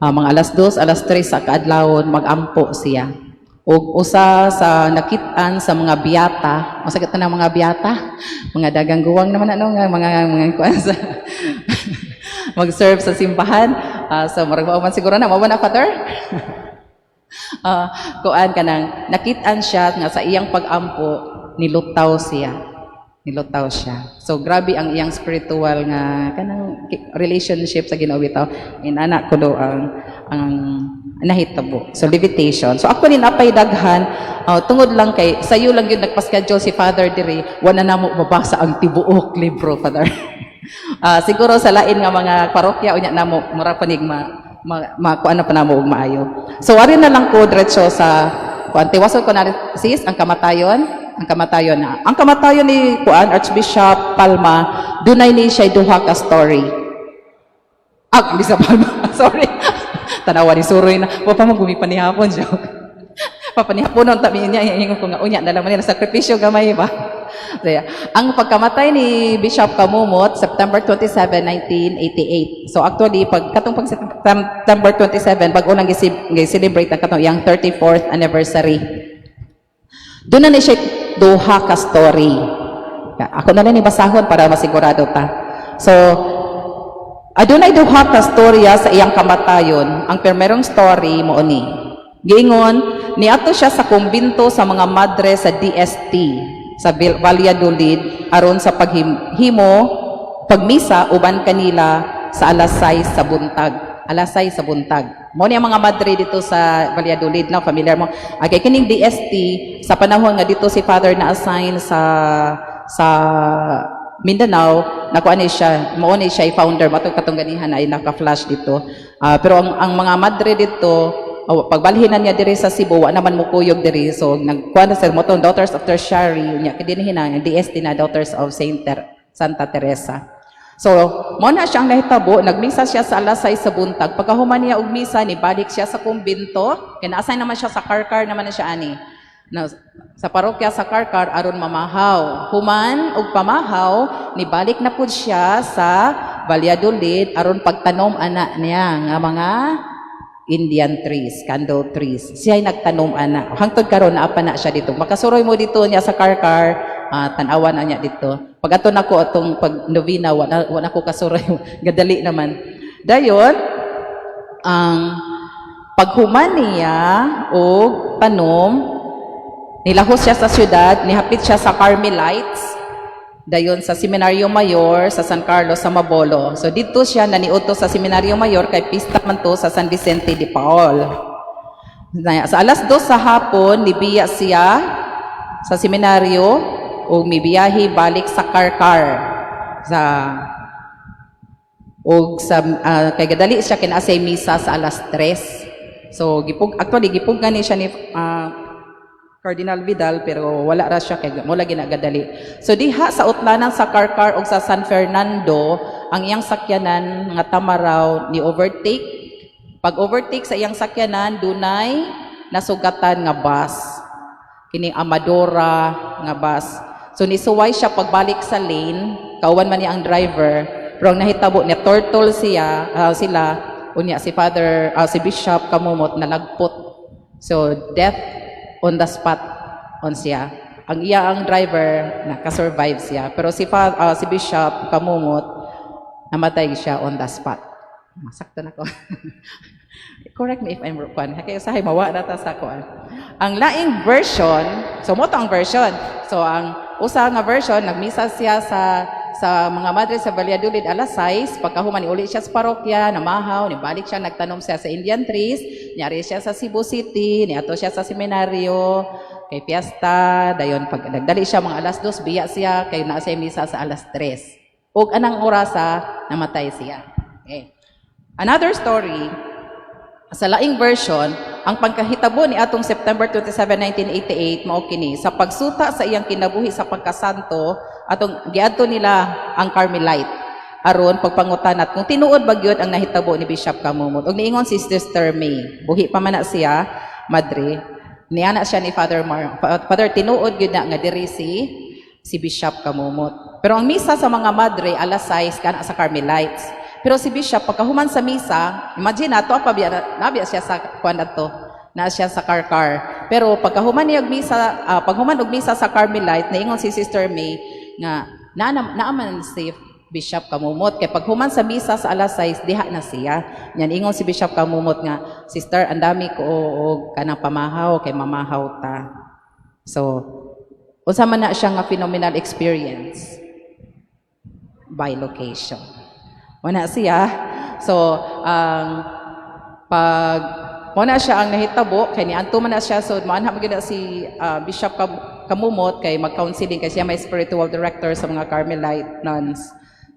S1: mga alas 2, alas 3 sa kaadlawon magampo siya. O usa sa nakitaan sa mga biyata, masakit na mga biyata, mga dagang guwang naman nga mga kuan sa mag-serve sa simbahan. So marag man siguro na na father. Kuan kanang nakitaan siya nga sa iyang pag-ampo nilutaw siya. So grabe ang iyang spiritual nga kanang relationship sa Ginoo bitaw. Inana ko do ang nahitabo. So levitation. So actually napay daghan tungod lang kay sayo lang yun nagpa-schedule si Father diri wala na mo mabasa ang tibuok libro Father. Siguro sa lain nga mga parokya unya namo mura panig kuan pa namo og maayo. So ari na lang ko diretso sa kuan tiwasod ko na sis ang kamatayon. Ang kamatayon ni kuan Archbishop Palma dunay ni siya duha ka story. Hindi sa Palma. Sorry. Tanawa ni Suroy na wa pa magumipaniapon siya. Papanihaponon tabi niya ingon ko nga unya na lang man na sakripisyo gamay ba. So, ang pagkamatay ni Bishop Kamumot September 27, 1988. So actually pag September 27 bag-o lang gi-celebrate ang katong iyang 34th anniversary. Doon na siya duha ka story. Ako na lang ibasahon para masigurado ta. So, adunay duha ka storya sa iyang kamatayon. Ang primerong story mo ni. Giingon, niadto siya sa kumbinto sa mga madre sa DST sa Valladolid aron sa paghimo pagmisa uban kanila sa alas 6 sa buntag. Alas 6 sa buntag. Mo ni ang mga madre dito sa Valladolid na familiar mo. Okay, kining DST sa panahon nga dito si Father na assign sa Mindanao, nakuha ni siya, mao ni siya founder matong katungganihan ay naka-flash dito. Pero ang mga madre dito, pagbalhinan niya diri sa Cebu, wa naman mo kuyog diri. So nagkuha na sa motong Daughters of Tertiary, nya kidinhin ang DST na Daughters of Santa Teresa. So, mo na siyang nahitabo, nagmisa siya sa alas 6 sa buntag. Pagkahuman niya og misa, nibalik siya sa kumbento. Kinaasay naman siya sa Karkar naman na siya ani. Na, sa parokya sa Karkar aron mamahaw. Human og pamahaw, nibalik na pud siya sa Valladolid aron pagtanom ana niya nga mga Indian trees, candle trees. Siya ay nagtanom ana. Hangtod karon naapa na siya dito. Makasuroy mo dito niya sa Karkar. Tanawan na niya dito. Pag ato nako atong pag novena wala ko kasuray gadali naman. Dayon ang paghuman niya og tanom nilahos siya sa syudad, nihapit siya sa Carmelites. Dayon sa Seminaryo Mayor sa San Carlos sa Mabolo. So dito siya naniudto sa Seminaryo Mayor kay pista man to sa San Vicente de Paul. Sa alas 2 sa hapon nibiya siya sa seminaryo o mibiyahe balik sa Karkar kay gadali siya kinasay misa sa alas 3. So actually gipug gani siya ni Cardinal Vidal pero wala ra siya kay mo lagi nagadali. So diha sa utlanan sa Karkar o sa San Fernando ang iyang sakyanan nga tama raw ni overtake. Pag overtake sa iyang sakyanan dunay nasugatan nga bus. Kini Amadora nga bus. So nisuway siya pagbalik sa lane, kauwan man niya ang driver, pero ang nahitabo niya turtle sila unya si si Bishop Kamumot nalagpot. So death on the spot on siya. Ang ang driver naka-survive siya, pero si Bishop Kamumot namatay siya on the spot. Masakto na ko. Correct me if I'm wrong. Kaya sahay mawa na ta sa kuan. Ang laing version, so mo to ang version. So ang usa nga version nagmisa siya sa mga madre sa Valladolid alas 6, pagkahuman ni uli siya sa parokya, namahaw, nibalik siya, nagtanom siya sa Indian trees, nyari siya sa Cebu City, niato siya sa seminaryo, kay Fiesta, dayon pag nagdali siya mga alas 2, biya siya, kay naa siya misa sa alas 3. Ug anang orasa, namatay siya. Okay. Another story, sa laing version, ang pagkahitabo ni atong September 27, 1988 mao kini sa pagsuta sa iyang kinabuhi sa pagkasanto atong giadto nila ang Carmelite aron pagpangutanat kung tinuod ba gyud ang nahitabo ni Bishop Kamumot. Og niingon si Sister May, buhi pa man na siya, madre. Niana siya ni Father tinuod gyud na nga diri si Bishop Kamumot. Pero ang misa sa mga madre alas 6 kana sa Carmelites. Pero si Bishop, pagkahuman sa misa, imagine nato, nabiya siya sa kuwan ato, na siya sa Karkar. Pero pagkahuman niya misa, paghuman og misa sa Carmelite, naingon si Sister May nga naaman si Bishop Kamumot. Kay paghuman sa misa sa alas 6, diha na siya. Yan ingon si Bishop Kamumot nga, Sister, andami ko og kanang pamahaw, kay mamahaw ta. So, unsa man na siya nga phenomenal experience by location. Wala siya. So, pag muna siya ang nahitabo, kay nianto man na siya, so maanha maganda si Bishop Kamumot, kay mag-counseling, kay siya may spiritual director sa mga Carmelite nuns.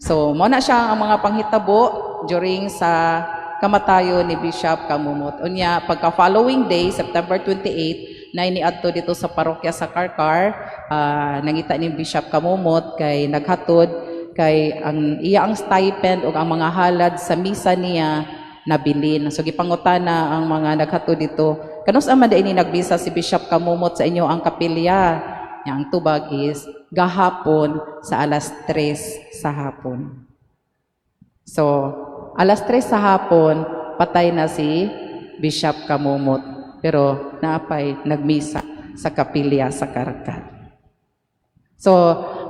S1: So, muna siya ang mga panghitabo during sa kamatayo ni Bishop Kamumot. Unya, pagka-following day, September 28, na iniadto dito sa parokya sa Karkar, nangita ni Bishop Kamumot, kay naghatod, kay ang stipend o ang mga halad sa misa niya nabilin. So gipangutana ang mga naghato dito. Kanus man ini nagbisa si Bishop Kamumot sa inyo ang kapilya. Yang tubag is gahapon sa alas 3 sa hapon. So alas 3 sa hapon patay na si Bishop Kamumot. Pero naapay nagmisa sa kapilya sa Karkar. So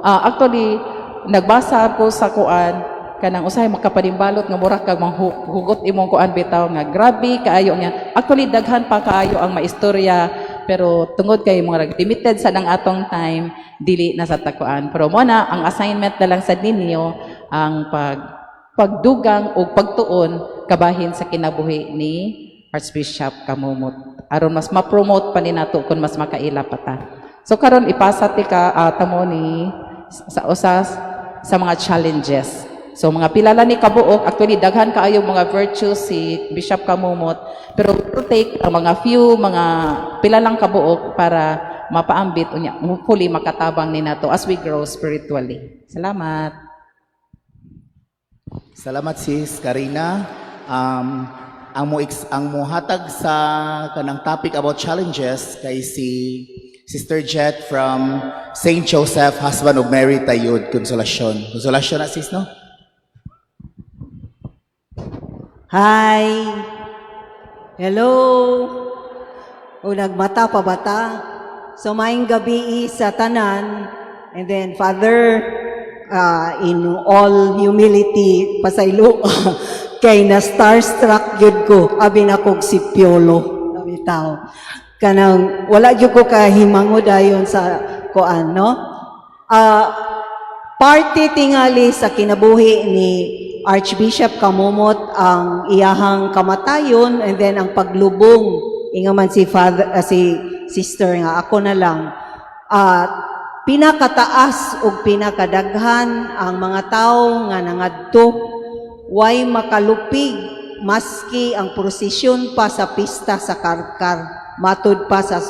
S1: actually nagbasa ko sa kuan kanang usahay makapanimbalot nga mura kag manghugot imong kuan bitaw nga grabe kaayo niya. Actually daghan pa kaayo ang maistorya pero tungod kay mga limited sa nang atong time dili na sa takuan. Pero mo na ang assignment na lang sa ninyo ang pagdugang o pagtuon kabahin sa kinabuhi ni Archbishop Kamumot. Aron mas ma-promote pa ni nato kun mas makaila pa ta. So karon ipasa ti ka tamo ni sa usas sa mga challenges. So mga pilala ni kabuok, actually daghan kaayo mga virtues si Bishop Kamumot, pero to take ang mga pilalang kabuok para mapaambit unya hopefully makatabang ni nato as we grow spiritually. Salamat.
S2: Salamat sis Karina. Ang mohatag sa kanang topic about challenges kay si Sister Jet from St. Joseph, husband of Mary Tayud, Konsolasyon. Konsolasyon na sis, no?
S4: Hi! Hello! O nagmata pa bata? So maing gabi sa tanan, and then Father, in all humility, pasaylo, kay na starstruck yun ko, abi na kog si Piolo. Sabi tao. Kanang, wala yun ko kahimango dayon sa koan, no? Party tingali sa kinabuhi ni Archbishop Kamumot ang iyahang kamatayon and then ang paglubong inga man si father si sister nga ako na lang pinakataas ug pinakadaghan ang mga tawo nga nangadto way makalupig maski ang prosesyon pa sa pista sa Karkar matud pa sa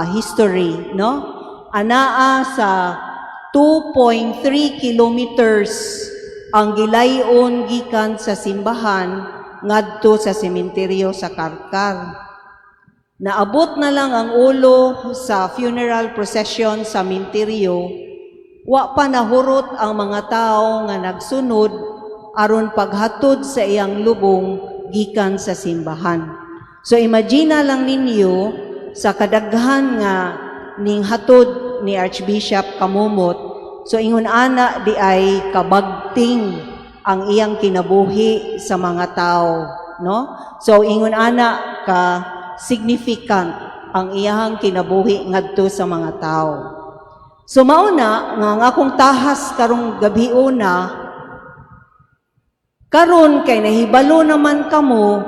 S4: history no anaa sa 2.3 kilometers ang gilayon gikan sa simbahan ngadto sa sementeryo sa Karkar. Naabot na lang ang ulo sa funeral procession sa sementeryo, wa pa nahurot ang mga tao nga nagsunod aron paghatod sa iyang lubong gikan sa simbahan. So imagine lang ninyo sa kadaghan nga ning hatod ni Archbishop Kamumot. So ingon ana di ay kabagting ang iyang kinabuhi sa mga tao, no? So ingon ana ka significant ang iyang kinabuhi ngadto sa mga tao. So mauna nga ang akong tahas karong gabi una karon kay nahibalo naman kamo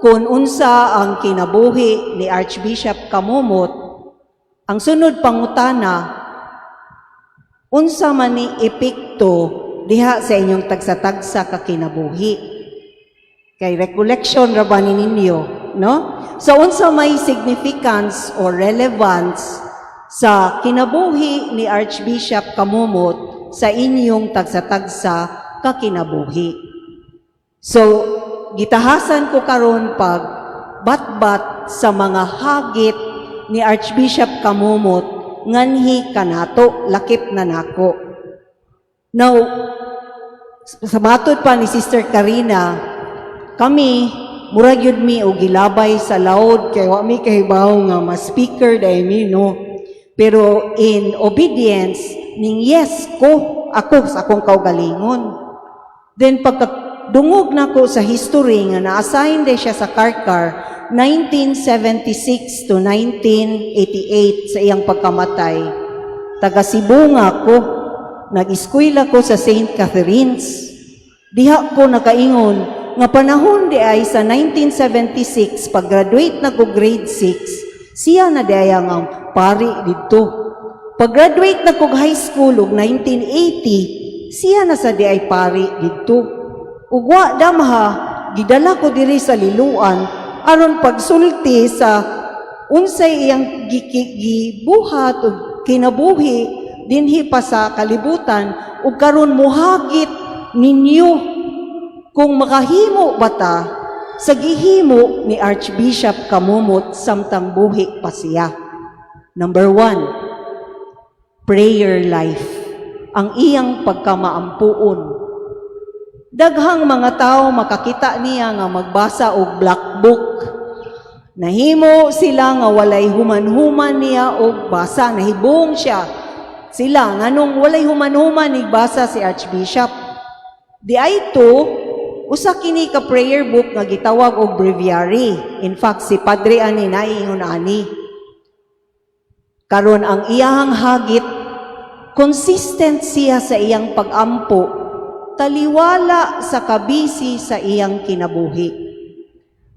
S4: kung unsa ang kinabuhi ni Archbishop Kamumot. Ang sunod pangutana, unsa man ni epekto diha sa inyong tagsa-tagsa ka kinabuhi? Kay recollection ra ba ninyo, no? So unsa may significance or relevance sa kinabuhi ni Archbishop Kamumot sa inyong tagsa-tagsa ka kinabuhi? So gitahasan ko karon pag batbat sa mga hagit ni Archbishop Kamumot nganhi kanato lakip na nako. Now, sa matod pa ni Sister Karina, kami murag yun mi o gilabay sa laod kay wa mi kahibaw nga mas speaker dahil mi no. Pero in obedience ning yes ko ako sa akong kaugalingon. Then pagkadungog nako sa history nga na-assign din siya sa Karkar 1976 to 1988 sa iyang pagkamatay. Taga Cebu nga ako, nag-eskwela ko sa St. Catherine's. Diha ko nakaingon nga panahon di ay sa 1976 pag-graduate na ko grade 6, siya na di ay ang pari dito. Pag-graduate na ko high school ug 1980, siya na sa di ay pari dito. Ugwa damha gidala ko diri sa Liluan aron pagsulti sa unsay iyang gibuhat ug kinabuhi dinhi pa sa kalibutan ug karon mohagit ninyo kung makahimo bata sa gihimo ni Archbishop Kamumot samtang buhi pa siya. Number 1, prayer life. Ang iyang pagkamaampuon. Daghang mga tao makakita niya nga magbasa og black book. Nahimo sila nga walay human-human niya og basa, nahibong siya. Sila nganong walay human-human igbasa si Archbishop. Di ay to usa kini ka prayer book nga gitawag og breviary. In fact, si Padre ani naiingon ani. Karon ang iyang hagit, consistent siya sa iyang pag-ampo, taliwala sa kabisi sa iyang kinabuhi.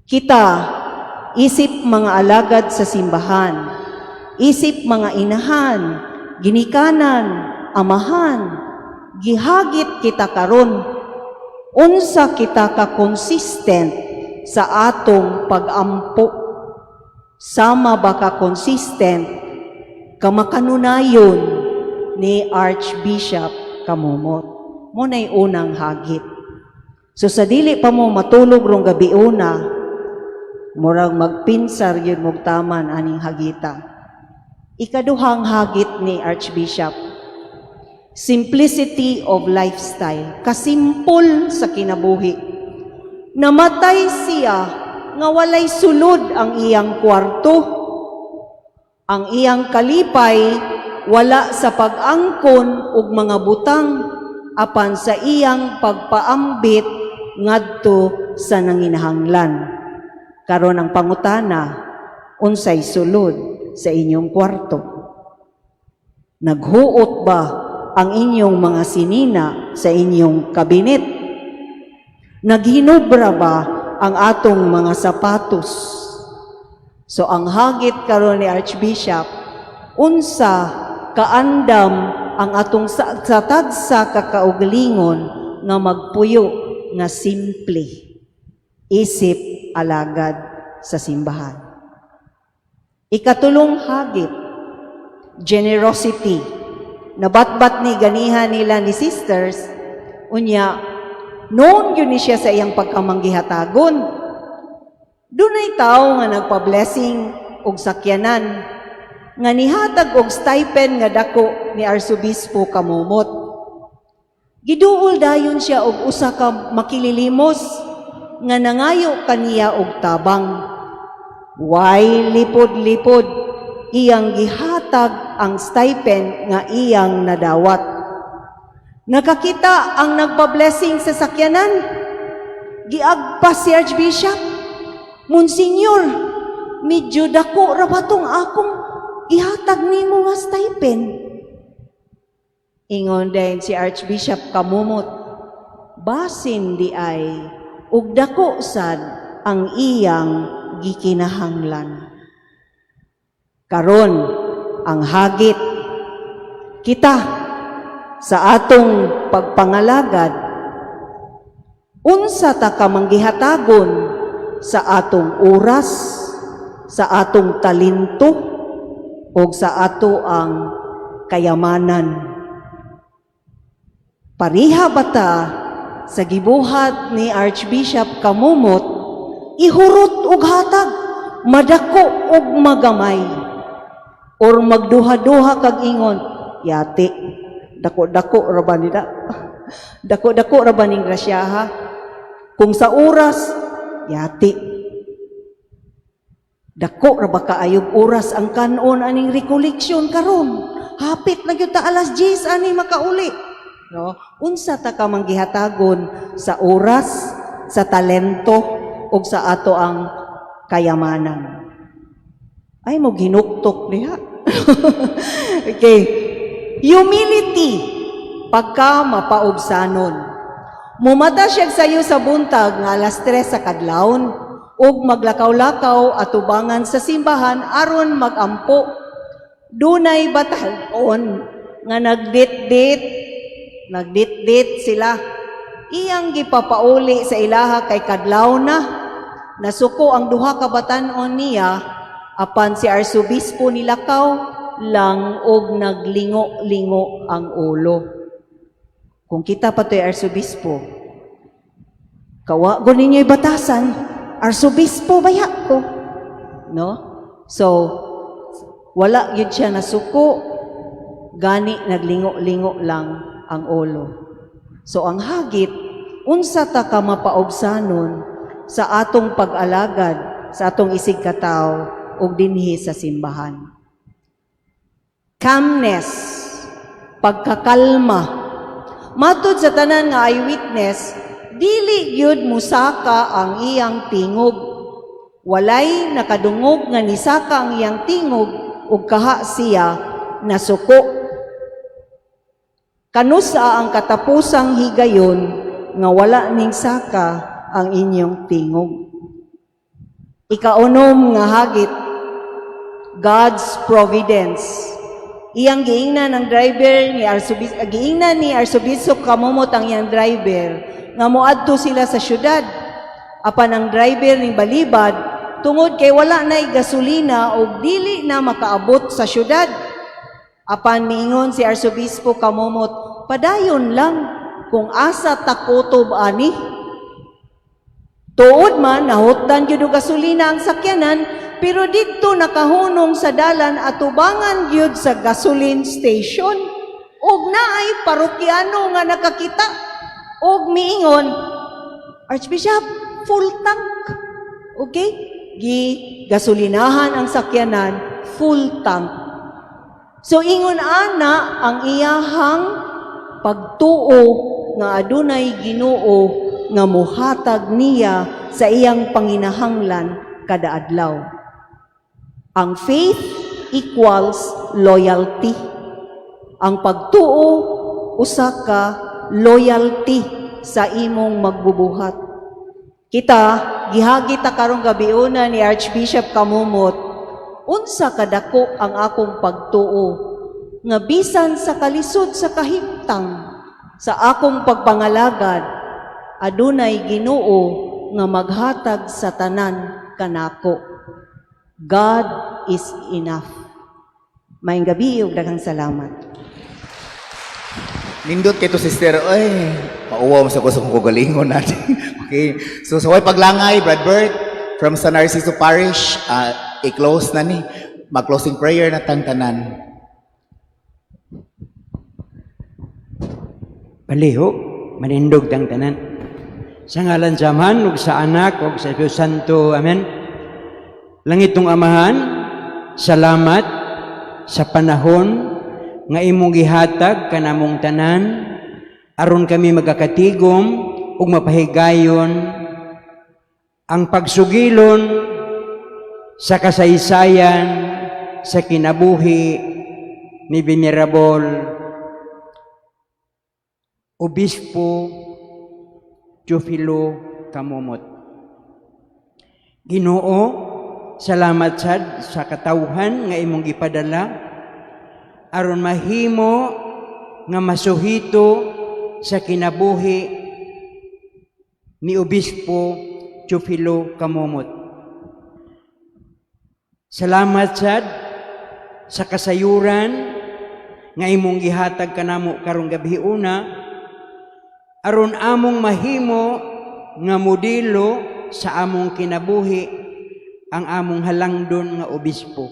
S4: Kita, isip mga alagad sa simbahan, isip mga inahan, ginikanan, amahan, gihagit kita karon. Unsa kita ka consistent sa atong pag-ampo? Sama ba ka consistent kamakanunayon ni Archbishop Kamumot? Muna'y unang hagit. So sa dili pa mo matulog rong gabi una, murag magpinsar yun mong taman aning hagita. Ikaduhang hagit ni Archbishop, simplicity of lifestyle, kasimpol sa kinabuhi. Namatay siya nga walay sulod ang iyang kwarto. Ang iyang kalipay wala sa pag-angkon ug mga butang apan sa iyang pagpaambit ngadto sa nanginahanglan. Karon ang pangutana, unsay sulod sa inyong kwarto? Naghuot ba ang inyong mga sinina sa inyong kabinet? Naghinubra ba ang atong mga sapatos? So ang hagit karon ni Archbishop, unsa kaandam ang atong sa tagsa kakaugalingon nga magpuyo nga simple, isip alagad sa simbahan. Ikatulong hagit, generosity. Nabatbat ni ganihan nila ni sisters, unya, noon yun ni siya sa iyang pagkamanggihatagon. Dunay tao nga nagpa-blessing og sakyanan, nga nihatag og stipend nga dako ni Arsobispo Kamumot. Giduol dayon siya og usa ka makililimos nga nangayo kaniya og tabang. Way lipod-lipod iyang gihatag ang stipend nga iyang nadawat. Nakakita ang nagpa-blessing sa sakyanan. Giagpas si Archbishop, Monsignor, medyo dako ra ba tong akong ihatag nimo nga stipend? Ingon din si Archbishop Kamumot, basin di ay ug dako sad ang iyang gikinahanglan. Karon ang hagit kita sa atong pagpangalagad, unsa ta ka manggihatagon sa atong oras, sa atong talento, o sa ato ang kayamanan. Pariha ba ta sa gibuhat ni Archbishop Kamumot, ihurot og hatag, madako og magamay, or magduha-duha kag ingon, yati, dako-dako ra ba nila? Dako-dako ra ba ning grasyaha? Kung sa oras, yati. Dako ra ba kaayog oras ang kanon aning recollection karon? Hapit na gyud ta alas 10 ani makauli. No? Unsa ta ka manggihatagon sa oras, sa talento ug sa ato ang kayamanan? Ay mo ginuktok niya. Okay. Humility, pagka mapaubsanon. Mumata siya sayo sa buntag nga alas 3 sa kadlawon ug maglakaw-lakaw at tubangan sa simbahan aron magampo. Dunay batalon nga nagdit-dit sila. Iyang gipapauli sa ilaha kay kadlaw na. Nasuko ang duha ka batan-on niya apan si Arsobispo nilakaw lang og naglingo-lingo ang ulo. Kung kita pa to'y Arsobispo, kawagon ninyo'y batasan, Arsobispo baya ko. No? So, wala yun siya nasuko, gani naglingo-lingo lang ang ulo. So, ang hagit, unsa ta ka mapaobsanon sa atong pag-alagad, sa atong isig katao, o dinhi sa simbahan. Calmness, pagkakalma. Matod sa tanan nga eyewitness, dili yun musaka ang iyang tingog. Walay nakadungog nga nisaka ang iyang tingog ug kaha siya nasuko. Kanusa ang katapusang higayon nga wala ning saka ang inyong tingog. Ikaunom nga hagit, God's providence. Iyang giingnan ng driver ni Arsobispo Kamumot ang iyang driver nga moadto sila sa syudad. Apan ang driver ni balibad tungod kay wala na'y gasolina o dili na makaabot sa syudad. Apan miingon si Arsobispo Kamumot, padayon lang kung asa takutob ani. Tuod man, nahutdan gyud og gasolina ang sakyanan, pero didto nakahunong sa dalan at tubangan gyud sa gasoline station. Og naay parokyano nga nakakita. Og miingon, Archbishop, full tank. Okay? Gasolinahan ang sakyanan, full tank. So ingon ana ang iyahang pagtuo nga adunay Ginoo nga muhatag niya sa iyang panginahanglan kada adlaw. Ang faith equals loyalty. Ang pagtuo usa ka loyalty sa imong magbubuhat. Kita gihagi ta karong gabiuna ni Archbishop Kamumot, unsa kadako ang akong pagtuo nga bisan sa kalisod sa kahimtang sa akong pagpangalagad adunay Ginoo nga maghatag sa tanan kanako. God is enough. Maayong gabi ug daghang salamat.
S2: Nindot kay to sister, ay, pauwaw mo sa gusto kong kugalingon natin. Okay, so sa way paglangay, Brad Bert, from San Narciso Parish, i-close na ni, mag-closing prayer na tanan.
S5: Palihog, manindog tang tanan. Sa ngalan sa Amahan, ug sa Anak, ug sa Espiritu Santo. Amen. Langitong Amahan, salamat sa panahon nga imong gihatag kanamong tanan aron kami magakatigom ug mapahigayon ang pagsugilon sa kasaysayan sa kinabuhi ni Venerable Obispo Teofilo Kamumot. Ginoo, salamat sad sa katawhan nga imong gipadala aron mahimo nga masuhito sa kinabuhi ni Obispo Teofilo Kamumot. Salamat sad sa kasayuran nga imong gihatag kanamo karong gabiuna aron among mahimo nga modelo sa among kinabuhi ang among halangdon nga obispo.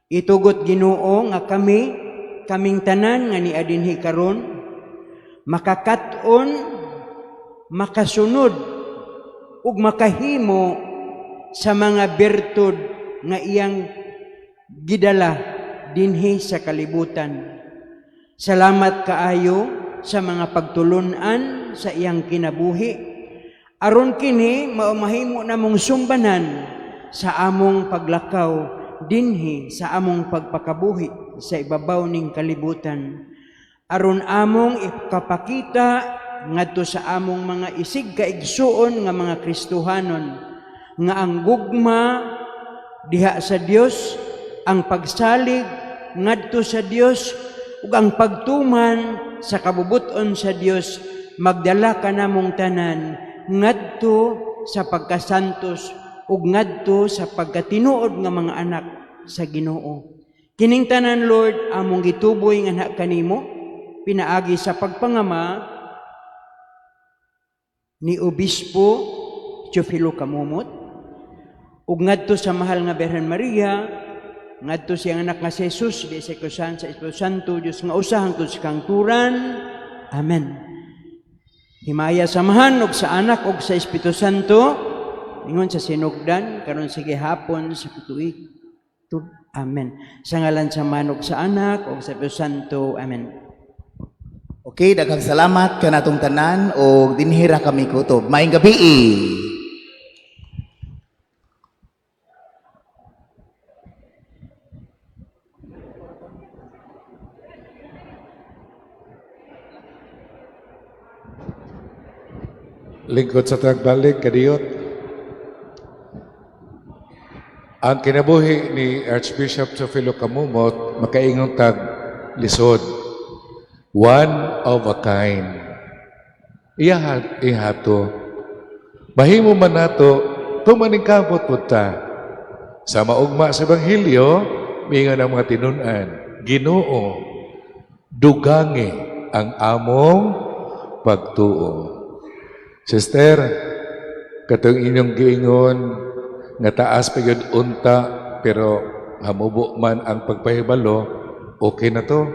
S5: Itugot Ginoo nga kaming tanan nga niadinhi karon makakat-on, makasunod ug makahimo sa mga bertud nga iyang gidala dinhi sa kalibutan. Salamat kaayo sa mga pagtulunan sa iyang kinabuhi aron kini mahimo namong sumbanan sa among paglakaw dinhi sa among pagpakabuhi sa ibabaw ning kalibutan aron among ikapakita ngadto sa among mga isig kaigsuon nga mga Kristohanon nga ang gugma diha sa Dios, ang pagsalig ngadto sa Dios ug ang pagtuman sa kabubuton sa Dios magdala kanamong tanan ngadto sa pagkasantos ug ngadto sa pagkatinuod nga mga anak sa Ginoo. Kining tanan Lord among gituboy nga kanimo pinaagi sa pagpangama ni Obispo Teofilo Kamumot ug ngadto sa mahal nga Birhen Maria ngadto siyang anak nga si Jesus di sa kusan sa Espiritu Santo Dios nga usa hangtod sa kangturan. Amen. Himaya samahan og sa anak og sa Espiritu Santo ingon sa sinugdan karon sa gihapon sa pituig. Amen. Sa ngalan sa manok sa anak og sa Espiritu Santo. Amen.
S2: Okay, daghang salamat kanatong tanan o dinhira kami kutob. Maayong gabi.
S6: Lingkod sa tagbalik, kadiyot. Ang kinabuhi ni Archbishop Teofilo Kamumot, makaingong tag lisod. One of a kind. Ihato. Mahimo man nato, tumaningkabot po ta. Sa maugma sa Ebanghelyo, mingan ang mga tinunan. Ginoo, dugangi ang among pagtuo. Sister, katong inyong giingon nga taas pa yun unta pero hamubo man ang pagpahibalo, okay na to.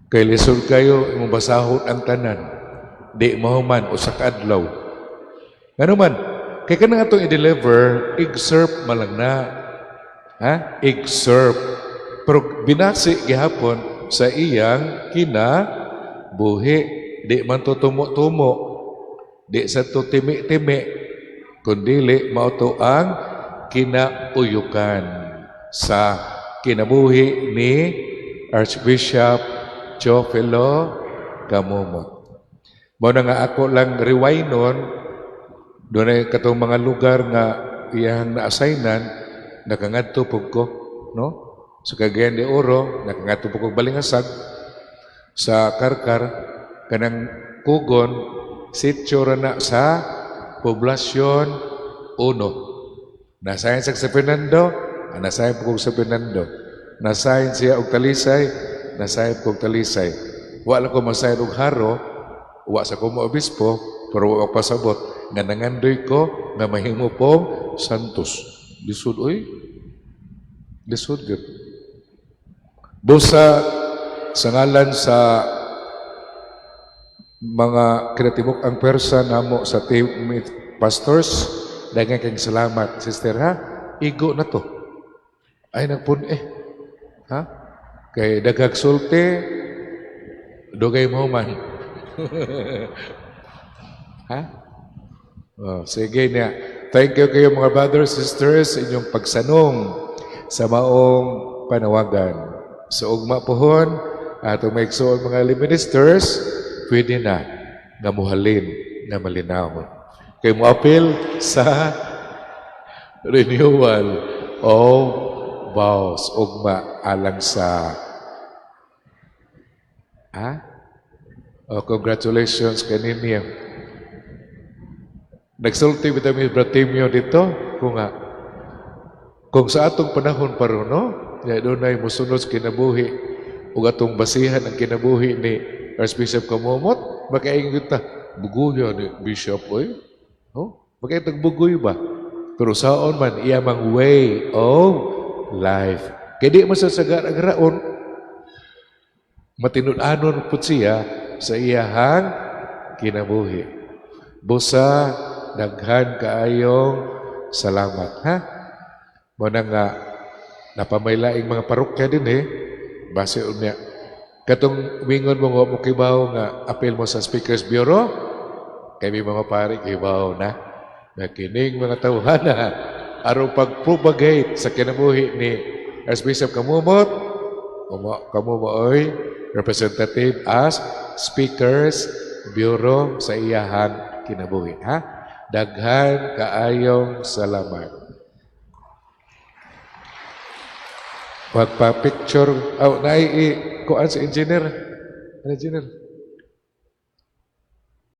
S6: Kay lisod kayo, imong basahon ang tanan. Di mo man, usa ka adlaw. Ano man, kay kanang atong i-deliver, excerpt malang na. Ha? Excerpt. Pero binasi gihapon sa iyang kinabuhi. Di man to tumo-tumo. Di sa to timi-timi. Kundili, mao to ang kinauyukan sa kinabuhi ni Archbishop Teofilo Gamumot. Mo na nga ako lang rewindon, doon ay katong mga lugar nga iyang na-assignan, nakangadto po ko, no? Sa Cagayan de Oro, nakangadto po ko Balingasag, sa Karkar, kanang Kugon, sityo ra na sa Poblasyon 1. Nasayan sa Fernando, nasayan po ko sa Fernando. Nasayan siya og Talisay, nasayan po og Talisay. Wala ko masayan og Haro, wa sa ko mo obispo, pero wa pasabot nga nangandoy ko nga mahimo pong Santos. Lisod oy. Lisod gyud. Busa sa ngalan sa mga kinatibok ang persa namo sa team pastors, daghang kayong salamat, sister ha. Igo na to. Ay nagpun ha? Kay daghag sulti, dugay mo man. Ha? Oh, sige niya. Thank you kayo mga brothers, sisters, inyong pagsanong sa maong panawagan. Sa ugma pohon, atong maigsoon mga ministers, pwede na nga muhalin na malinaw. Kay mo appeal sa renewal of vows ugma alang sa oh, congratulations kaninyo. Nagsulti bitaw mi Bratimio dito kung sa atong panahon paron no, ya dunay mosunod sa kinabuhi ug atong basihan ang kinabuhi ni Archbishop Gamumot, makaingon ta buguyo ni Bishop oy. Oh, makaitag bugoy ba? Pero saon man iya mang way of life. Kaya di masasagar ang raon, matinud-anon po siya sa iyahang kinabuhi. Busa, daghan kaayong salamat. Ha? Muna nga, napamaylaing mga parokya din base unya. Katong wingon mo mo kibaw nga apel mo sa Speakers Bureau, kami mga pari kibaw na nakining mga tawhana aron pag-propagate sa kinabuhi ni Archbishop Gamumot, kamo oy representative as Speakers Bureau sa iyahang kinabuhi. Ha? Daghan kaayong salamat. Pagpa-picture, kuan sa engineer. Engineer.